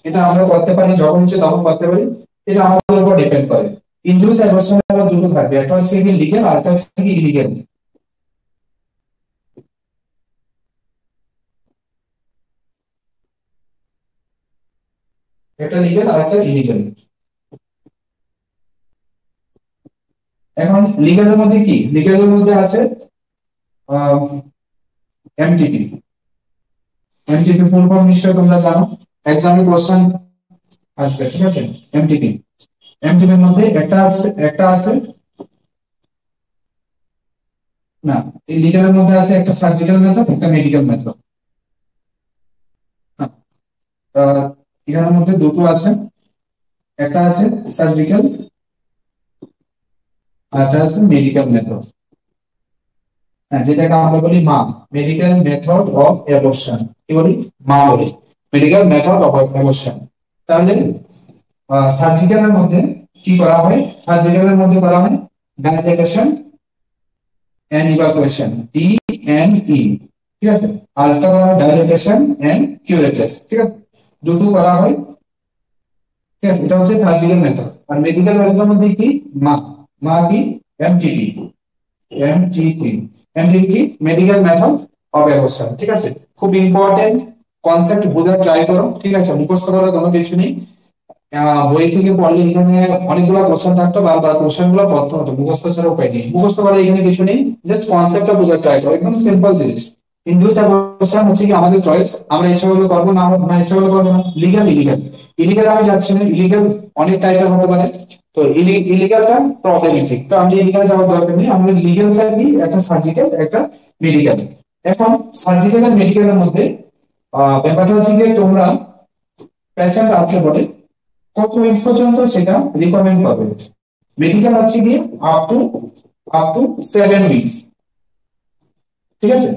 এটা আমরা করতে পারি, যখন ইচ্ছে তখন করতে পারি, এটা আমাদের উপর ডিপেন্ড করে। ইনডিউসড অ্যাবর্শন দুটো থাকবে, একটা হচ্ছে কি লিগ্যাল আর একটা হচ্ছে কি ইলিগ্যাল। একটা লিগ্যাল আর একটা ইলিগ্যাল। এখন লিগ্যালের মধ্যে কি, লিগ্যালের মধ্যে আছে এমটিপি। এমটিপি ফুল ফর্ম নিশ্চয়ই তোমরা জানো, এক্সামে কোশ্চেন আসবে, ঠিক আছে। এমটিপি, এমটিপির মধ্যে একটা আছে না, এই লিগ্যালের মধ্যে আছে একটা সার্জিক্যাল মেথড, একটা মেডিকেল মেথড। এখানের মধ্যে দুটো আছে, একটা আছে সার্জিক্যাল আর একটা আছে মেডিকেল মেথড। হ্যাঁ, যেটাকে আমরা বলি মা, মেডিকেল মেথড অফ অ্যাবর্শন। কি বলি? মা বলি, মেডিকেল মেথড অফ অ্যাবর্শন। তাহলে সার্জিক্যালের মধ্যে কি করা হয়? সার্জিক্যালের মধ্যে করা হয় ডায়ালাটেশন এন্ড ইভাকুয়েশন, ডি এন্ড ই, ঠিক আছে। আর একটা করা হয় ডায়ালাটেশন এন্ড কিউরেটেস, ঠিক আছে, দুটো করা হয়, ঠিক আছে। এটা হচ্ছে সার্জিক্যাল মেথড। আর মেডিকেল মেথডের মধ্যে কি? মা, মা কি? MTP, MTP, MTP medical method of abortion, ঠিক আছে। খুব ইম্পর্টেন্ট কনসেপ্ট, বোঝার ট্রাই করো, ঠিক আছে। মুখস্থ করার কোনো কিছু নেই। বই থেকে পড়লে এখানে অনেকগুলো কোশ্চেন থাকতো, বারবার কোশ্চেন গুলো পড়তে হতো, মুখস্থ ছাড়া উপায় নেই। মুখস্থ করার এখানে কিছু নেই, জাস্ট কনসেপ্টটা বোঝার ট্রাই করো, একদম সিম্পল জিনিস। ইনডিউস অ্যাবর্শন হচ্ছে কি আমাদের চয়েস, আমরা ইচ্ছা করলে করবো, না না ইচ্ছা করলে করবো না। লিগ্যাল, ইলিগাল, ইলিগাল আমি যাচ্ছি না, ইলিগাল অনেক টাইপের হতে পারে। তো ইলিগালটা প্রবলেমেটিক, তো আমি ইলিগাল যাওয়ার দরকার নেই, আমাদের লিগ্যাল থাকবে একটা সার্জিক্যাল একটা মেডিকেল। এখন সার্জিক্যাল আর মেডিকেলের মধ্যে ব্যাপারটা হচ্ছে যে তোমরা পেশেন্ট আসলে বলে কত উইকস পর্যন্ত সেটা রিকমেন্ড করবে। মেডিকেল হচ্ছে গিয়ে আপ টু 7 উইকস, ঠিক আছে।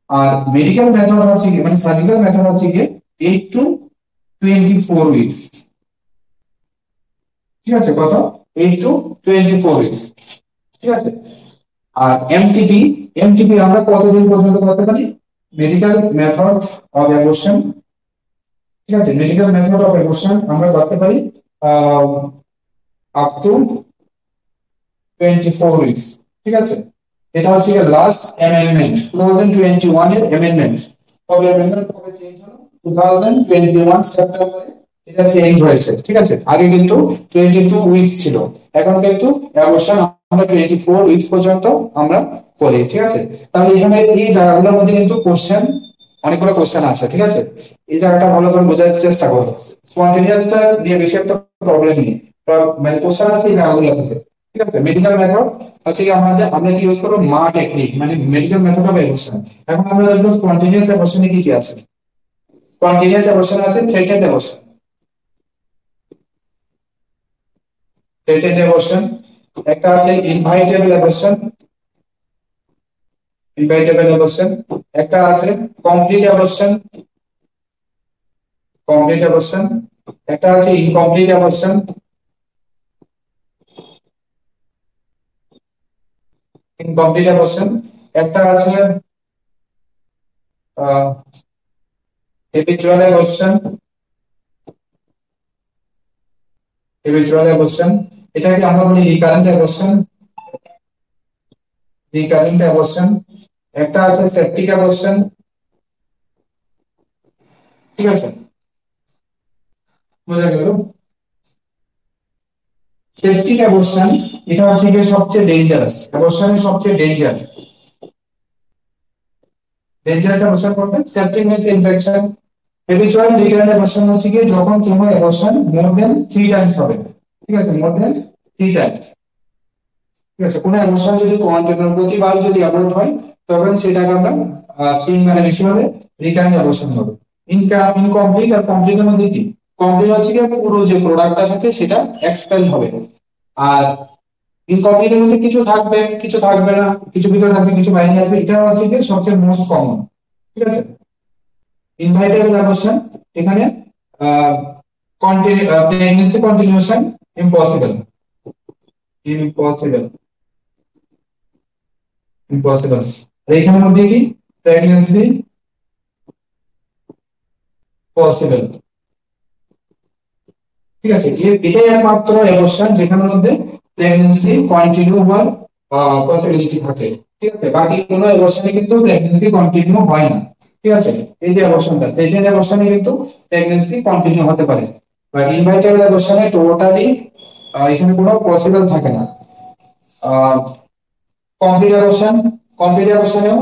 আর মেডিকেল মেথড হচ্ছে গিয়ে মানে সার্জিক্যাল মেথড হচ্ছে গিয়ে 8 to 24 উইকস, ঠিক আছে। কত? 8 to 24 উইকস, ঠিক আছে। আর এমটিপি, এমটিপি আমরা কতদিন পর্যন্ত করতে পারি? মেডিকেল মেথড অফ অ্যাবর্শন, ঠিক আছে, মেডিকেল মেথড অফ অ্যাবর্শন আমরা করতে পারি আপ টু 24 উইকস, ঠিক আছে। এটা হচ্ছে লাস্ট অ্যামেন্ডমেন্ট, 2021 এর অ্যামেন্ডমেন্ট। কবে অ্যামেন্ডমেন্ট কবে চেঞ্জ হলো? 2021 সেপ্টেম্বরে এটা চেঞ্জ হয়েছে, ঠিক আছে। আগে কিন্তু 22 উইকস ছিল, এখন কিন্তু অ্যাবর্শন আমরা 24 উইকস পর্যন্ত আমরা করি, ঠিক আছে। তাহলে এখানে এই জায়গাগুলোর মধ্যে কিন্তু কোশ্চেন, অনেকগুলো কোশ্চেন আছে, ঠিক আছে। এই জায়গাটা ভালো করে বোঝার চেষ্টা করো। স্পন্টেনিয়াসটা নিয়ে বেশি একটা প্রবলেম নেই, মানে কোশ্চেন আছে এই জায়গাগুলো থেকে, ঠিক আছে। মেডিকেল মেথড হচ্ছে কি আমরা কি ইউজ করবো? মা টেকনিক, মানে মেডিকেল মেথড অফ অ্যাবর্শন। এখন আমরা আসবো স্পন্টেনিয়াস অ্যাবর্শনে কি কি আছে। স্পন্টেনিয়াস অ্যাবর্শন আছে থ্রেটেড অ্যাবর্শন, থ্রেটেড অ্যাবর্শন, একটা আছে ইনভাইটেবল অ্যাবর্শন, ইনভাইটেবল অ্যাবর্শন, একটা আছে কমপ্লিট অ্যাবর্শন, কমপ্লিট অ্যাবর্শন, একটা আছে ইনকমপ্লিট অ্যাবর্শন, ইনকমপ্লিট অ্যাবর্শন, একটা আছে habitual অ্যাবর্শন, habitual অ্যাবর্শন, এটাকে আমরা বলি রিকারেন্ট অ্যাবর্শন, রিকারেন্ট অ্যাবর্শন, একটা আছে সেপ্টিক অ্যাবর্শন, ঠিক আছে। বোঝা গেল? সেপ্টিক অ্যাবর্শন এটা হচ্ছে গিয়ে সবচেয়ে ডেঞ্জারাস, অ্যাবর্শনের সবচেয়ে ডেঞ্জারাস অ্যাবর্শন করবে। Septic means infection. habitual recurrent abortion হচ্ছে গিয়ে যখন তোমার অ্যাবর্শন মোর দেন 3 টাইমস হবে, ঠিক আছে, মোর দেন 3 টাইমস, ঠিক আছে। কোনো অ্যাবর্শন যদি কন্টিনিউ প্রতিবার যদি অ্যাবর্ট হয়, তখন সেটাকে আমরা 3 বারের বেশি হলে রিকারেন্ট অ্যাবর্শন হবে। ইনকমপ্লিট আর কমপ্লিটের মধ্যে কি? কমপ্লিট হচ্ছে গিয়ে পুরো যে প্রোডাক্টটা থাকে সেটা এক্সপেল হবে, আর ইনকমপ্লিটের মধ্যে কিছু থাকবে কিছু থাকবে না, কিছু ভিতরে থাকবে কিছু বাইরে আসবে, এটা হচ্ছে গিয়ে সবচেয়ে মোস্ট কমন, ঠিক আছে। ইনভাইটেবল অ্যাবর্শন, এখানে pregnancy continuation impossible, impossible, impossible। এখানের মধ্যে কি প্রেগন্যান্সি পসিবল, ঠিক আছে। এটাই একমাত্র অবস্থান যেখানের মধ্যে প্রেগন্যান্সি কন্টিনিউ হওয়ার পসিবিলিটি থাকে, ঠিক আছে। বাকি কোনো অবস্থানে কিন্তু প্রেগন্যান্সি কন্টিনিউ হয় না, ঠিক আছে। এই যে অবস্থানটা, প্রেগন্যান্ট অবস্থানে কিন্তু প্রেগন্যান্সি কন্টিনিউ হতে পারে, বাট ইনভাইটেবল অবস্থানে টোটালি এখানে কোনো পসিবল থাকে না। কমপ্লিট অবস্থান, কমপ্লিট অবস্থানেও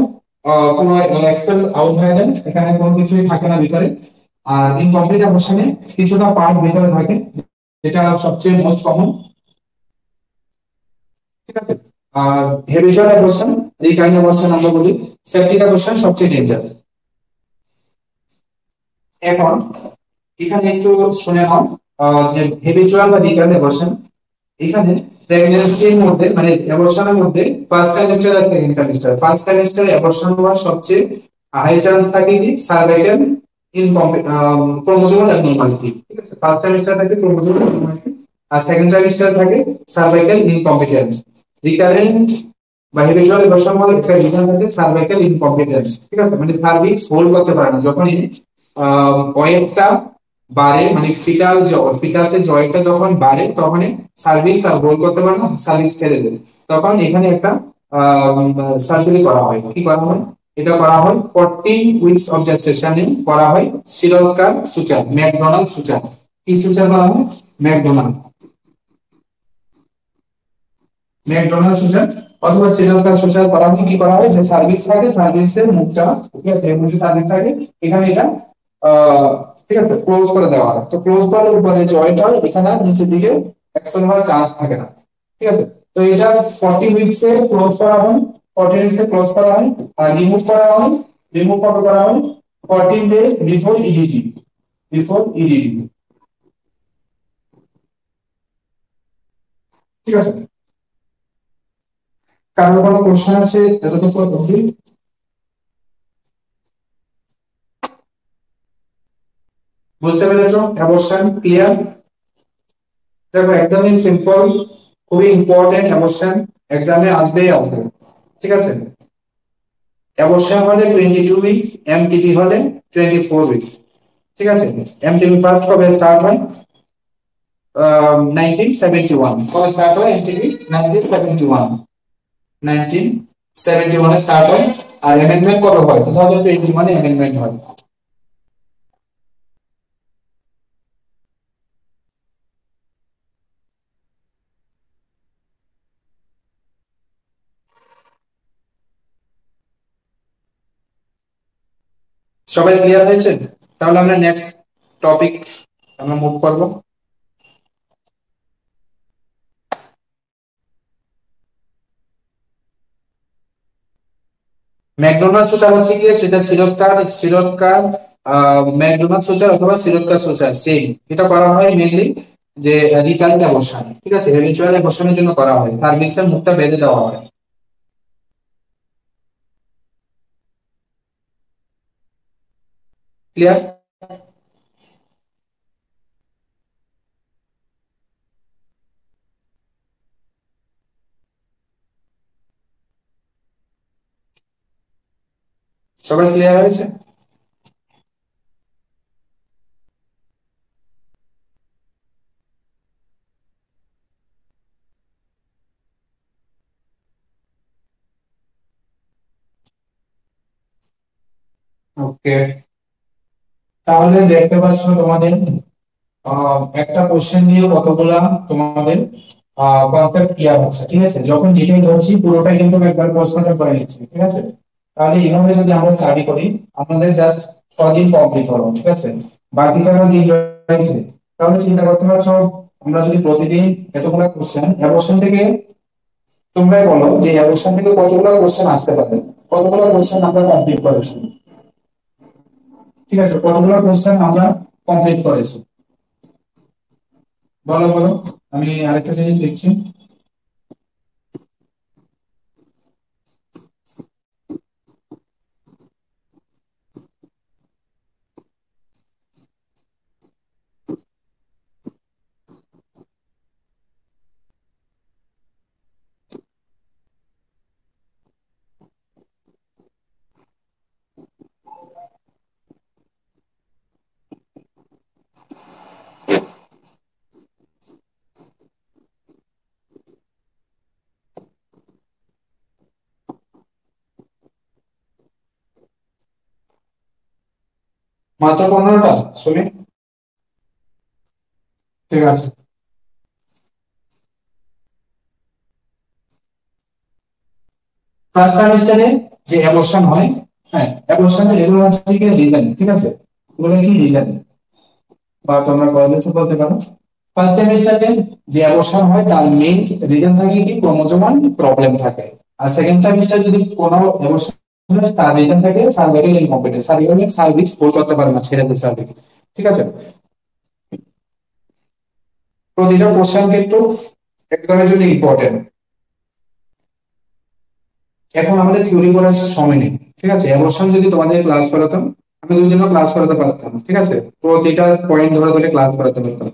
কোনো এক্সপেল আউট হয়ে যায়, এখানে কোনো কিছুই থাকে না ভিতরে। আর ইনকমপ্লিট অবস্থানে কিছুটা পার্ট ভিতরে থাকে, যেটা সবচেয়ে মোস্ট কমন, ঠিক আছে। আর হেবিচুয়াল অবস্থান, এই কাইন্ড অবস্থান আমরা বলি সেপটিক অবস্থান সবচেয়ে ডেঞ্জার। এখন এখানে একটু শুনে নাও, যে হেবিচুয়াল বা রিকারেন্ট অবস্থান, এখানে প্রেগন্যান্সির মধ্যে মানে অ্যাবর্শনের মধ্যে ফার্স্ট ট্রাইমেস্টার আর সেকেন্ড ট্রাইমেস্টার, ফার্স্ট ট্রাইমেস্টারে অ্যাবর্শন হওয়ার সবচেয়ে হাই চান্স থাকে কি সার্ভাইকাল ক্রোমোজোমাল অ্যাবনরমালিটি, ঠিক আছে। ফার্স্ট ট্রাইমেস্টার থাকে ক্রোমোজোমাল অ্যাবনরমালিটি, আর সেকেন্ড ট্রাইমেস্টার থাকে সার্ভাইকাল ইনকম্পিটেন্স। রিকারেন্ট বা হেবিচুয়াল অ্যাবর্শন হলে একটা রিজন থাকে সার্ভাইকাল ইনকম্পিটেন্স, ঠিক আছে। মানে সার্ভিক্স হোল্ড করতে পারে না যখনই ওয়েটটা বাড়ে, মানে ফিটাসের জয়টা যখন বাড়ে তখন সার্ভিক্স আর হোল্ড করতে পারে না, সার্ভিক্স ছেড়ে দেবে। তখন এখানে একটা সার্জারি করা হয়, কি করা হয়, এটা করা হয় 14 উইকস অফ জেস্টেশনে করা হয় শিরোলকার সুচার, ম্যাকডোনাল্ড সুচার। কি সুচার করা হয়? ম্যাকডোনাল্ড, ম্যাকডোনাল্ড সুচার অথবা শিরোলকার সুচার করা হয়। কি করা হয়, যে সার্ভিস থাকে, সার্ভিসের মুখটা, ঠিক আছে, এর মধ্যে সার্ভিস থাকে, এখানে এটা ঠিক আছে ক্লোজ করে দেওয়া হয়। তো ক্লোজ করার উপরে জয়টা এখানে নিচের দিকে এক্সটেন্ড হওয়ার চান্স থাকে না, ঠিক আছে। তো এটা 40 উইকস এ ক্লোজ করা হয়, 40 উইকস এ ক্লোজ করা হয়। আর রিমুভ করা হয়, রিমুভ কবে করা হয়? 14 ডেজ বিফোর ইডিটি, বিফোর ইডিটি, ঠিক আছে। কারো কোনো কোশ্চেন আছে এতটুকু অবধি? বুঝতে পেরেছো? Abortion clear? দেখো একদমই সিম্পল, খুবই ইম্পর্টেন্ট অ্যাবর্শন, এক্সামে আসবেই আসবে, ঠিক আছে। অ্যাবর্শন হলে 22 উইকস, এমটিপি হলে 24 উইকস, ঠিক আছে। এমটিপি ফার্স্ট কবে স্টার্ট হয়? 1971। কবে স্টার্ট হয় এমটিপি? 1971, 1971 এ স্টার্ট হয়। আর অ্যামেন্ডমেন্ট কবে হয়? 2021 এ অ্যামেন্ডমেন্ট হয়। সবাই ক্লিয়ার হয়েছে? তাহলে আমরা নেক্সট টপিক আমরা মুভ করব। ম্যাকডোনাল্ড সুচার হচ্ছে কি, সেটা সিরোপকার ম্যাকডোনাল্ড সুচার অথবা সিরোপকার সুচার সেম। এটা করা হয় মেইনলি যে রিকারেন্ট অ্যাবর্শন, ঠিক আছে, হ্যাবিচুয়াল অ্যাবর্শনের জন্য করা হয়, সার্ভিক্সের মুখটা বেঁধে দেওয়া হয়। ক্লিয়ার? সবাই ক্লিয়ার হয়েছে? ওকে, তাহলে দেখতে পাচ্ছ তোমাদের একটা কোশ্চেন নিয়ে কতগুলা তোমাদের কনসেপ্ট ক্লিয়ার হচ্ছে, ঠিক আছে। যখন ডিটেইল ধরছি পুরোটাই কিন্তু একবার প্রশ্নটা করে নিচ্ছি, ঠিক আছে। তাহলে এইভাবে যদি আমরা স্টাডি করি, আমাদের জাস্ট 6 দিন কমপ্লিট হলো, ঠিক আছে। বাকি টাকা দিন রয়েছে। তাহলে চিন্তা করতে পারছো, আমরা যদি প্রতিদিন এতগুলা কোশ্চেন অ্যাবর্শন থেকে, তোমরাই বলো যে অ্যাবর্শন থেকে কতগুলা কোশ্চেন আসতে পারে, কতগুলা কোশ্চেন আমরা কমপ্লিট করেছি, ঠিক আছে, কতগুলা কোশ্চেন আমরা কমপ্লিট করেছি, বলো বলো। আমি আরেকটা জিনিস দেখছি। মাত্র 15টা? শুনি। ঠিক আছে। ফার্স্ট সেমিস্টারে যে অ্যাবর্শন হয়, হ্যাঁ অ্যাবর্শনে যেগুলো হচ্ছে কি রিজন, ঠিক আছে, এগুলো কি রিজন, বা তোমরা কলেজে বলতে পারো। ফার্স্ট সেমিস্টারে যে অ্যাবর্শন হয় তার মেইন রিজন থাকে কি ক্রোমোজোমাল প্রবলেম থাকে। আর সেকেন্ড সেমিস্টার যদি কোনো অ্যাবর্শন হয় তার রিজন থাকে সার্ভাইকাল ইনকম্পিটেন্স, সার্ভাইকাল সার্ভিস বল করতে পারে না, ছেড়ে দিয়ে সার্ভিস। ঠিক আছে। প্রতিটা কোশ্চেন কিন্তু এক্সামের জন্য ইম্পর্টেন্ট। এখন আমাদের থিওরি করার সময় নেই, ঠিক আছে। অবশ্যই যদি তোমাদের ক্লাস করাতাম, আমি 2 দিনও ক্লাস করাতে পারতাম, ঠিক আছে, প্রতিটা পয়েন্ট ধরে ধরে ক্লাস করাতে পারতাম।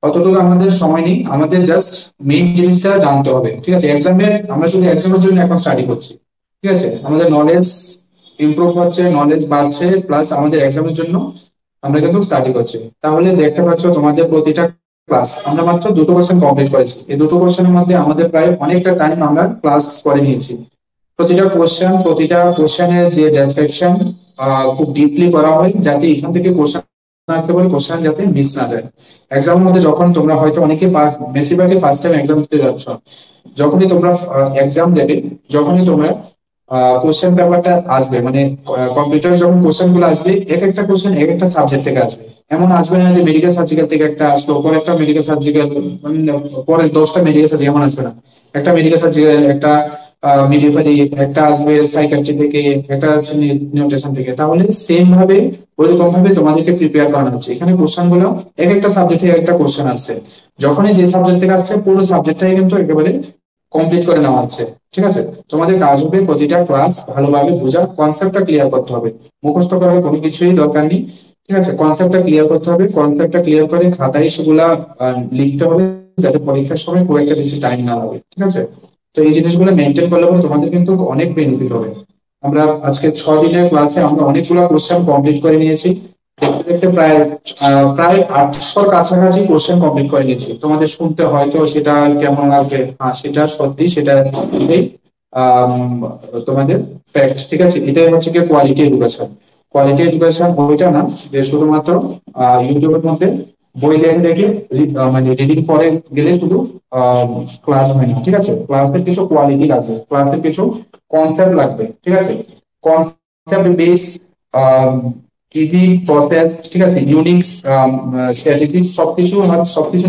অতটুকু আমাদের সময় নেই, আমাদের জাস্ট মেইন জিনিসটা জানতে হবে, ঠিক আছে। এক্সামে আমরা শুধু এক্সামের জন্য এখন স্টাডি করছি, ঠিক আছে। আমাদের নলেজ ইমপ্রুভ হচ্ছে, নলেজ বাড়ছে, প্লাস আমাদের এক্সামের জন্য আমরা কিন্তু স্টাডি করছি। তাহলে দেখতে পাচ্ছ তোমাদের প্রতিটা ক্লাস আমরা মাত্র 2টো কোশ্চেন কমপ্লিট করেছি, এই 2টো কোশ্চেনের মধ্যে আমাদের প্রায় অনেকটা টাইম আমরা ক্লাস করে নিয়েছি। প্রতিটা কোশ্চেনের যে ডেসক্রিপশন খুব ডিপলি করা হয়, যাতে এখান থেকে কোশ্চেন আসতে পারে, কোশ্চেন যাতে মিস না যায়। এক্সামের মধ্যে যখন তোমরা হয়তো অনেকে বেশিরভাগই ফার্স্ট টাইম এক্সাম দিতে যাচ্ছ, যখনই তোমরা এক্সাম দেবে, যখনই তোমরা কোশ্চেন পেপারটা আসবে, মানে কম্পিউটারে যখন কোশ্চেন গুলো আসবে, এক একটা কোশ্চেন এক একটা সাবজেক্ট থেকে আসবে। এমন আসবে না যে মেডিকেল সার্জিক্যাল থেকে একটা আসলো, পরে একটা মেডিকেল সার্জিক্যাল, পরে 10টা মেডিকেল সার্জিক্যাল, এমন আসবে না। একটা মেডিকেল সার্জিক্যাল, একটা মিডিয়াপারি, একটা আসবে সাইকিয়াট্রি থেকে, একটা নিউট্রিশন থেকে। তাহলে সেম ভাবে ওইরকম ভাবে তোমাদেরকে প্রিপেয়ার করানো হচ্ছে। এখানে কোশ্চেন গুলো এক একটা সাবজেক্ট থেকে একটা কোশ্চেন আসছে, যখনই যে সাবজেক্ট থেকে আসছে পুরো সাবজেক্টটাই কিন্তু একেবারে কমপ্লিট করে নেওয়া হচ্ছে। ঠিক আছে। তোমাদের কাজ হবে প্রতিটা ক্লাস ভালোভাবে বোঝা, কনসেপ্টটা ক্লিয়ার করতে হবে। মুখস্থ করার কোনো কিছুই দরকার নেই, ঠিক আছে। কনসেপ্টটা ক্লিয়ার করতে হবে, কনসেপ্টটা ক্লিয়ার করে খাতায় সেগুলা লিখতে হবে, যাতে পরীক্ষার সময় খুব একটা বেশি টাইম না লাগে, ঠিক আছে। তো এই জিনিসগুলো মেনটেন করলে পরে তোমাদের কিন্তু অনেক বেনিফিট হবে। আমরা আজকে 6 দিনের ক্লাসে আমরা অনেকগুলো কোশ্চেন কমপ্লিট করে নিয়েছি। দেখতে দেখতে প্রায় 800-র কাছাকাছি কোশ্চেন কমপ্লিট করে নিয়েছি। তোমাদের শুনতে হয়তো সেটা কেমন লাগবে, হ্যাঁ সেটা সত্যি, সেটা এটাই আম, তোমাদের ফ্যাক্ট, ঠিক আছে। এটাই হচ্ছে কি কোয়ালিটি এডুকেশন। কোয়ালিটি এডুকেশন ওইটা না যে শুধুমাত্র ইউটিউবের মধ্যে বই দেখে দেখে মানে রিডিং পরে গেলে শুধু ক্লাস হয় না, ঠিক আছে। ক্লাসের কিছু কোয়ালিটি লাগবে, ক্লাসের কিছু কনসেপ্ট লাগবে, ঠিক আছে। কনসেপ্ট বেস, ইজি প্রসেস, ঠিক আছে, ইউনিক্স স্ট্র্যাটেজি, সবকিছু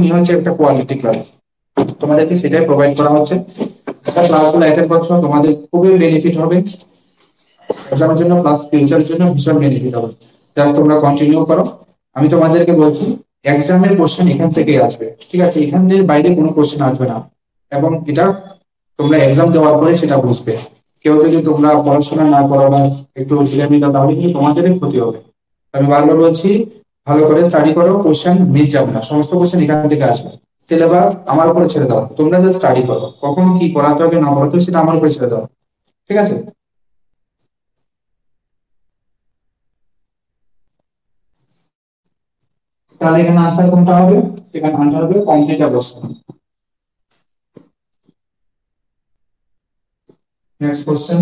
নিয়ে হচ্ছে একটা কোয়ালিটি ক্লাস। তোমাদেরকে সেটাই প্রোভাইড করা হচ্ছে। ক্লাসগুলো অ্যাটেন্ড করছো, তোমাদের খুবই বেনিফিট হবে এক্সামের জন্য, প্লাস ফিউচারের জন্য ভীষণ বেনিফিট হবে। যাতে তোমরা কন্টিনিউ করো। আমি তোমাদেরকে বলছি এক্সামের কোশ্চেন এখান থেকেই আসবে, ঠিক আছে, এখানের বাইরে কোনো কোশ্চেন আসবে না। এবং এটা তোমরা এক্সাম দেওয়ার পরে সেটা বুঝবে। কেউ যদি তোমরা পড়াশোনা না করো বা একটু ঢিলে মিলে, তাহলে কিন্তু তোমাদেরই ক্ষতি হবে। আমি বারবার বলছি ভালো করে স্টাডি করো, কোশ্চেন মিস যাবে না, সমস্ত কোশ্চেন এখান থেকে আসবে। সিলেবাস আমার উপরে ছেড়ে দাও, তোমরা জাস্ট স্টাডি করো, কখন কি পড়াতে হবে না পড়াতে হবে সেটা আমার উপরে ছেড়ে দাও, ঠিক আছে। তাহলে এখানে আনসার কোনটা হবে? সেখানে আনসার হবে কমপ্লিট অবস্থা। Next question.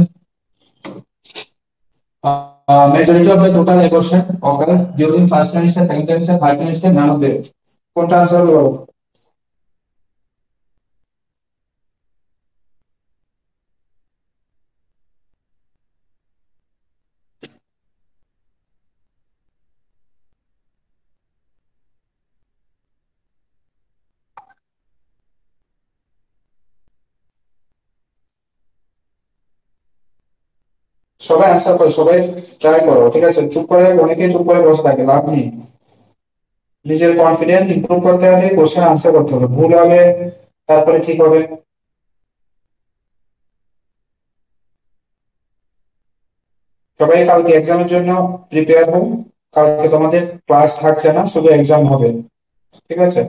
Majority of the total equation occur during first trimester, second trimester, third trimester, none of them. কোনটা আনসার হবে বলো? সবাই আনসার করো, সবাই ট্রাই করো, ঠিক আছে। চুপ করে, অনেকেই চুপ করে বসে থাকে, লাভ নেই। নিজের কনফিডেন্স ইমপ্রুভ করতে হলে কোশ্চেন আনসার করতে হবে, ভুল হবে তারপরে ঠিক হবে। সবাই কালকে এক্সামের জন্য প্রিপেয়ার হও। কালকে তোমাদের ক্লাস থাকছে না, শুধু এক্সাম হবে, ঠিক আছে।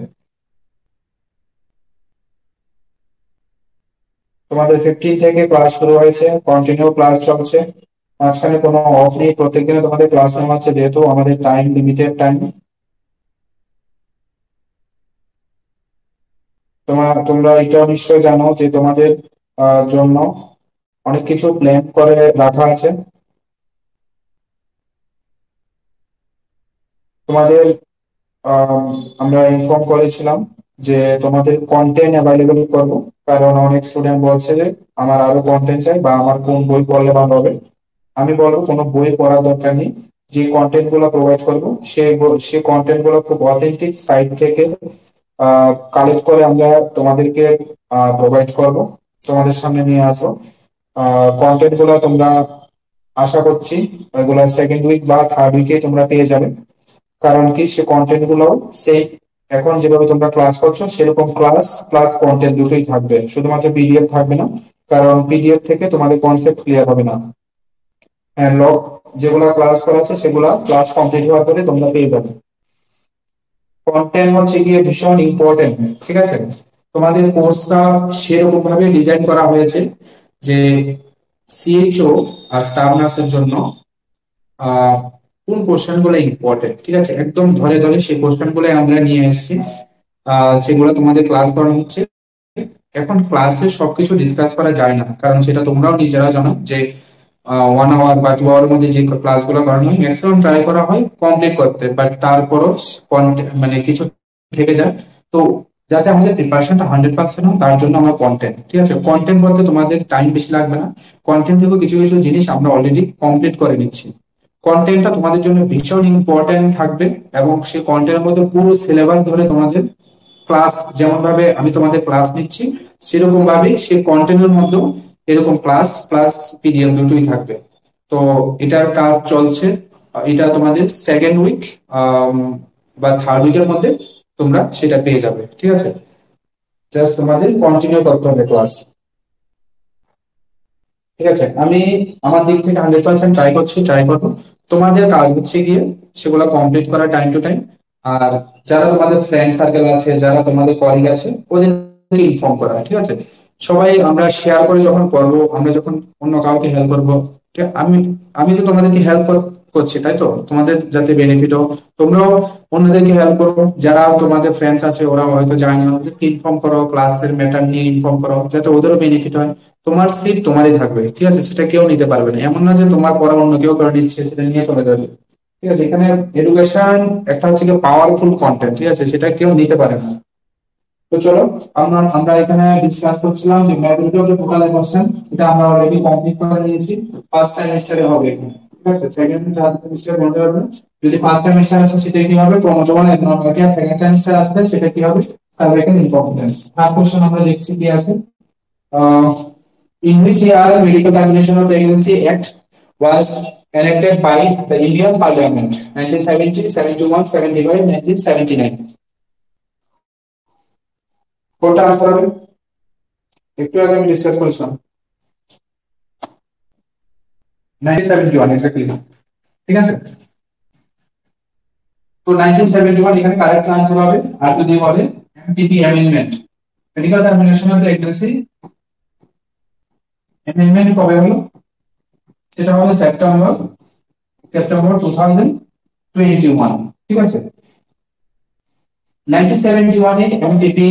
তোমাদের 15 থেকে ক্লাস শুরু হয়েছে, কন্টিনিউ ক্লাস চলছে, মাঝখানে কোনো অফ নেই, প্রত্যেকদিনে তোমাদের ক্লাস নেওয়া হচ্ছে, যেহেতু আমাদের টাইম লিমিটেড টাইম। তোমরা এটা নিশ্চয়ই জানো যে তোমাদের জন্য অনেক কিছু প্ল্যান করে রাখা আছে। তোমাদের আমরা ইনফর্ম করেছিলাম যে তোমাদের কন্টেন্ট অ্যাভেলেবল করব, কারণ অনেক স্টুডেন্ট বলছে যে আমার আরো কন্টেন্ট চাই বা আমার কোন বই পড়লে ভালো হবে। আমি বলবো কোনো বই পড়ার দরকার নেই। যে কন্টেন্ট গুলো প্রোভাইড করবো সেই কন্টেন্ট গুলো খুব অথেন্টিক সাইট থেকে কালেক্ট করে আমরা তোমাদেরকে প্রোভাইড করব, তোমাদের সামনে নিয়ে আসবো। কন্টেন্ট গুলো তোমরা আশা করছি এগুলা সেকেন্ড উইক বা থার্ড উইকে তোমরা পেয়ে যাবে। কারণ কি সে কন্টেন্ট গুলো সেই এখন যেভাবে তোমরা ক্লাস করছো সেরকম ক্লাস প্লাস কন্টেন্ট দুটোই থাকবে, শুধুমাত্র পিডিএফ থাকবে না। কারণ পিডিএফ থেকে তোমাদের কনসেপ্ট ক্লিয়ার হবে না। হ্যাঁ, লগ যেগুলা ক্লাস করাচ্ছে সেগুলা ক্লাস কমপ্লিট হওয়ার পরে তোমরা পেয়ে যাবে। কন্টেন্ট হচ্ছে গিয়ে ভীষণ ইম্পর্টেন্ট, ঠিক আছে? তোমাদের কোর্সটা সেরকম ভাবে ডিজাইন করা হয়েছে যে সিএইচও আর স্টাফ নার্সের জন্য আহ কোন কোশ্চেন গুলো ইম্পর্টেন্ট, ঠিক আছে, একদম ধরে ধরে সেই কোশ্চেন গুলো আমরা নিয়ে এসেছি। সেগুলো তোমাদের ক্লাস করানো হচ্ছে। এখন ক্লাসে সবকিছু ডিসকাস করা যায় না, কারণ সেটা তোমরাও নিজেরা জানো যে 1 আওয়ার বা 2 আওয়ারের মধ্যে যে ক্লাসগুলো করানো হয় ম্যাক্সিমাম ট্রাই করা হয় কমপ্লিট করতে, বাট তারপরও মানে কিছু থেকে যায়। তো যাতে আমাদের প্রিপারেশনটা 100% হয় তার জন্য আমরা কন্টেন্ট, ঠিক আছে, কন্টেন্ট বলতে তোমাদের টাইম বেশি লাগবে না। কন্টেন্ট থেকে কিছু কিছু জিনিস আমরা অলরেডি কমপ্লিট করে নিচ্ছি। কন্টেন্টটা তোমাদের জন্য ভীষণ ইম্পর্টেন্ট থাকবে, এবং সেই কন্টেন্টের মধ্যে পুরো সিলেবাস ধরে তোমাদের ক্লাস, যেমন ভাবে আমি তোমাদের ক্লাস নিচ্ছি সেরকম ভাবে সেই কন্টেন্টের মধ্যেও এরকম ক্লাস প্লাস পিডিএফ দুটোই থাকবে। তো এটার কাজ চলছে। এটা তোমাদের সেকেন্ড উইক বা থার্ড উইকের মধ্যে তোমরা সেটা পেয়ে যাবে, ঠিক আছে? জাস্ট তোমাদের কন্টিনিউ করতে হবে ক্লাস, ঠিক আছে? আমি আমার দিক থেকে 100% ট্রাই করবো। তোমাদের কাজ হচ্ছে গিয়ে সেগুলো কমপ্লিট করা টাইম টু টাইম। আর যারা তোমাদের ফ্রেন্ড সার্কেল আছে, যারা তোমাদের কলিগ আছে, ওদেরকে ইনফর্ম করা, ঠিক আছে? সবাই আমরা শেয়ার করে যখন করবো, আমরা যখন অন্য কাউকে হেল্প করবো, ঠিক আছে? আমি আমি তো তোমাদেরকে হেল্প করছি, তাই তো, তোমাদের যাতে বেনিফিট হোক, তোমরাও অন্যদেরকে হেল্প করো। যারা তোমাদের ফ্রেন্ডস আছে ওরা হয়তো জানে না, ওদেরকে ইনফর্ম করো, ক্লাসের ম্যাটার নিয়ে ইনফর্ম করো, যাতে ওদেরও বেনিফিট হয়। তোমার সিট তোমারই থাকবে, ঠিক আছে, সেটা কেউ নিতে পারবে না। এমন না যে তোমার পড়া অন্য কেউ করে নিচ্ছে সেটা নিয়ে চলে যাবে, ঠিক আছে? এখানে এডুকেশন একটা হচ্ছে কি পাওয়ারফুল কন্টেন্ট, ঠিক আছে, সেটা কেউ নিতে পারে না। তো চলো, আমরা আমরা এখানে ডিসকাস করছিলাম যে majority of the total question এটা আমরা অলরেডি কমপ্লিট করে নিয়েছি। ফার্স্ট সেমিস্টারে হবে এখানে, ঠিক আছে? সেকেন্ড থার্ড সেমিস্টার বলতে হবে। যদি ফার্স্ট সেমিস্টার আসে সেটা কি হবে ক্রোমোজোমাল অ্যাবনর্মালিটি, আর সেকেন্ড সেমিস্টার আসলে সেটা কি হবে সার্ভাইকাল ইনকম্পিটেন্স। থার্ড কোশ্চেন আমরা দেখছি কি আছে। Uh, in which year Medical Termination of Pregnancy Act was enacted by the Indian Parliament? 1970, 71, 75, 1979. কোনটা আনসার হবে? একটু আগে আমি ডিসকাস করেছিলাম 1971 এক্স্যাক্টলি, ঠিক আছে? তো 1971 এখানে কারেক্ট আনসার হবে। আর যদি বলে MPP amendment, medical termination of pregnancy amendment কবে হলো? সেটা হলো সেপ্টেম্বর সেপ্টেম্বর 2021, ঠিক আছে? 1971 এ এমপিপি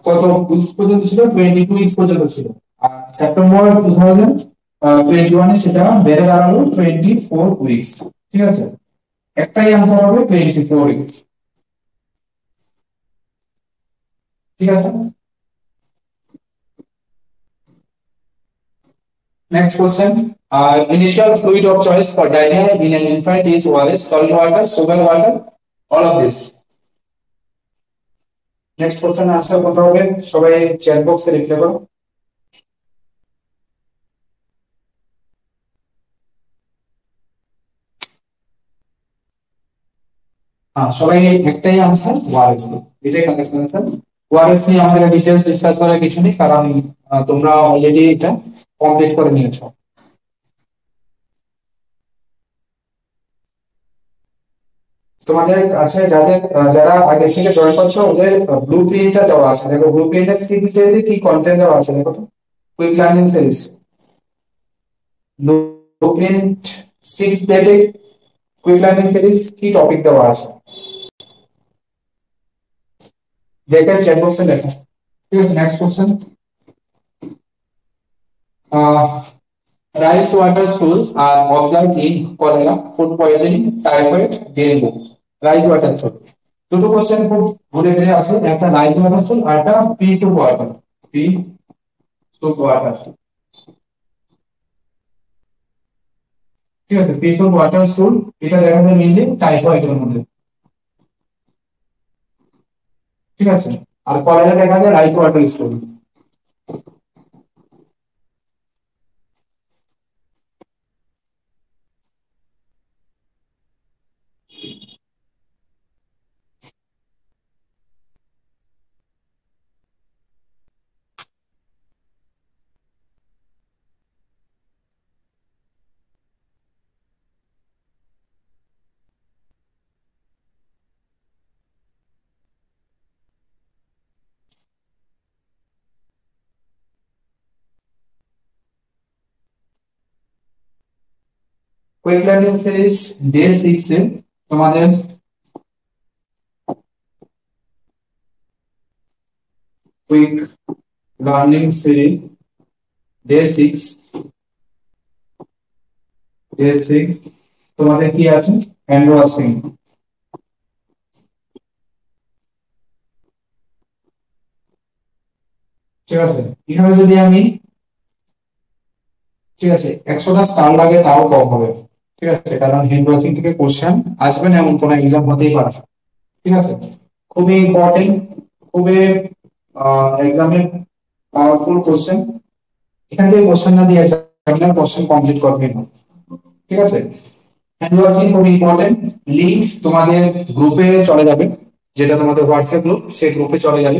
কত উইকস পর্যন্ত ছিল? 22 উইকস পর্যন্ত ছিল। আর সেপ্টেম্বর 2021 এ সেটা বেড়ে দাঁড়ালো 24 উইকস, ঠিক আছে? একটাই আনসার হবে 24 উইকস, ঠিক আছে? Next question. Initial fluid of choice for diarrhea in an infant is ORS, salt water, sugar water, all of this. Next question answer করতে হবে, সবাই চ্যাট বক্সে লিখে দাও। সবাই একটাই আনসার ওআরএস, এটাই কারেক্ট আনসার। ওআরএস নিয়ে আমাদের ডিটেইলস ডিসকাস করার কিছু নেই, কারণ তোমরা অলরেডি এটা কমপ্লিট করে নিয়েছো। তোমাদের কাছে যাদের যারা আগে থেকে জয়েন করছো ওদের ব্লু প্রিন্টটা দেওয়া আছে, দেখো ব্লু প্রিন্টের 6 ডেতে কি কন্টেন্ট দেওয়া আছে, দেখো তো। Quick learning series blue print 6 ডেতে কুইক লার্নিং সিরিজ কি টপিক দেওয়া আছে দেখে চ্যাট বক্সে লেখো, ঠিক আছে? Next question. Rice water stools are observed in cholera, food poisoning, typhoid, dengue. Rice water stool. দুটো কোশ্চেন খুব ঘুরে ফিরে আছে, একটা রাইস ওয়াটার সোল আর একটা P two water, P two water. ঠিক আছে, পি টু ওয়াটার সোল এটা দেখা যায় মেইনলি টাইফয়েডের মধ্যে। ঠিক আছে, আর কলেরা দেখা যায় rice water stool. Quick learning series day 6 এ তোমাদের quick learning series day 6, day 6 তোমাদের কি আছে, হ্যান্ড ওয়াশিং। ঠিক আছে, এখানে যদি আমি, ঠিক আছে, 100টা স্টার লাগে তাও কম হবে। ঠিক আছে, কারণ হ্যান্ড ওয়াশিং থেকে কোশ্চেন আসবে না এমন কোনো এক্সাম হতেই পারে না। ঠিক আছে, খুবই ইম্পর্টেন্ট, খুবই এক্সামে পাওয়ারফুল কোশ্চেন। এখান থেকে কোশ্চেন না দিয়ে এক্সামিনার কোশ্চেন কমপ্লিট করবে না। ঠিক আছে, হ্যান্ড ওয়াশিং খুবই ইম্পর্টেন্ট। লিংক তোমাদের গ্রুপে চলে যাবে, যেটা তোমাদের হোয়াটসঅ্যাপ গ্রুপ, সেই গ্রুপে চলে যাবে।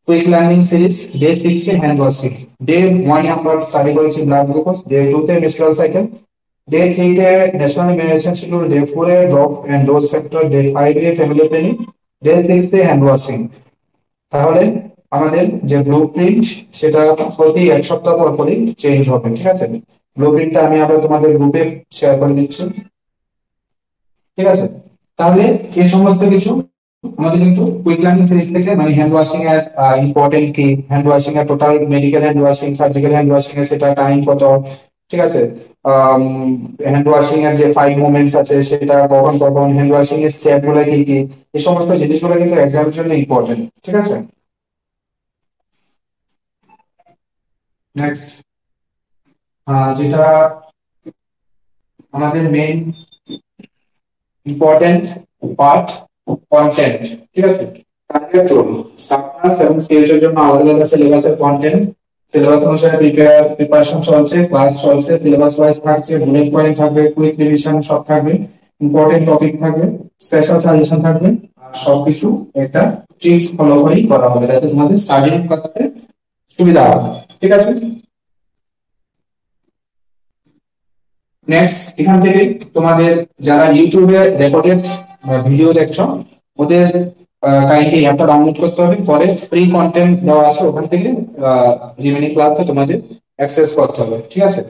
কুইক লার্নিং সিরিজ ডে 6 এ হ্যান্ড ওয়াশিং। ডে 1 আমরা স্টাডি করেছি ব্লাড গ্লুকোজ, ডে 2 তে মেনস্ট্রুয়াল সাইকেল, ডে 3 তে ন্যাশনাল ইমিউনাইজেশন শিডিউল, ডে 4 এ drop and dose factor, day 5 এ ফ্যামিলি প্ল্যানিং, ডে 6 এ হ্যান্ড ওয়াশিং। তাহলে আমাদের যে ব্লু প্রিন্ট সেটা প্রতি 1 সপ্তাহ পর পরই চেঞ্জ হবে। ঠিক আছে, ব্লু প্রিন্টটা আমি আবার তোমাদের গ্রুপে শেয়ার করে দিচ্ছি। ঠিক আছে, তাহলে এই সমস্ত কিছু আমাদের কিন্তু কুইক লার্নিং সিরিজ থেকে, মানে হ্যান্ড ওয়াশিং এর ইম্পর্টেন্ট কি, হ্যান্ড ওয়াশিং এর total medical hand washing, surgical hand washing এর সেটা টাইম কত, ঠিক আছে, হ্যান্ড ওয়াশিং এর যে 5 মোমেন্টস আছে সেটা কখন কখন, হ্যান্ড ওয়াশিং এর স্টেপ গুলো কি কি, এই সমস্ত জিনিসগুলো কিন্তু এক্সামের জন্য ইম্পর্টেন্ট। ঠিক আছে, নেক্সট যেটা আমাদের মেইন ইম্পর্টেন্ট পার্ট, কন্টেন্ট। ঠিক আছে, টার্গেট রোল, ক্লাস এবং স্টেজের জন্য আলাদা আলাদা সিলেবাসের কন্টেন্ট, সিলেবাস অনুসারে প্রিপারেশন চলছে, ক্লাস চলছে, সিলেবাস ওয়াইজ থাকছে, বুলেট পয়েন্ট থাকবে, কুইক রিভিশন সব থাকবে, ইম্পর্টেন্ট টপিক থাকবে, স্পেশাল সাজেশন থাকবে, আর সবকিছু একটা ট্রিক্স ফলো করেই করা হবে যাতে তোমাদের স্টাডি করতে সুবিধা হবে। ঠিক আছে, নেক্সট এখান থেকে তোমাদের যারা ইউটিউবে রেকর্ডেড ভিডিও দেখছো, ওদের কাইন্ডলি অ্যাপটা ডাউনলোড করতে হবে, পরে ফ্রি কন্টেন্ট দেওয়া আছে ওখান থেকে রিমেনিং ক্লাসটা তোমাদের অ্যাক্সেস করতে হবে। ঠিক আছে,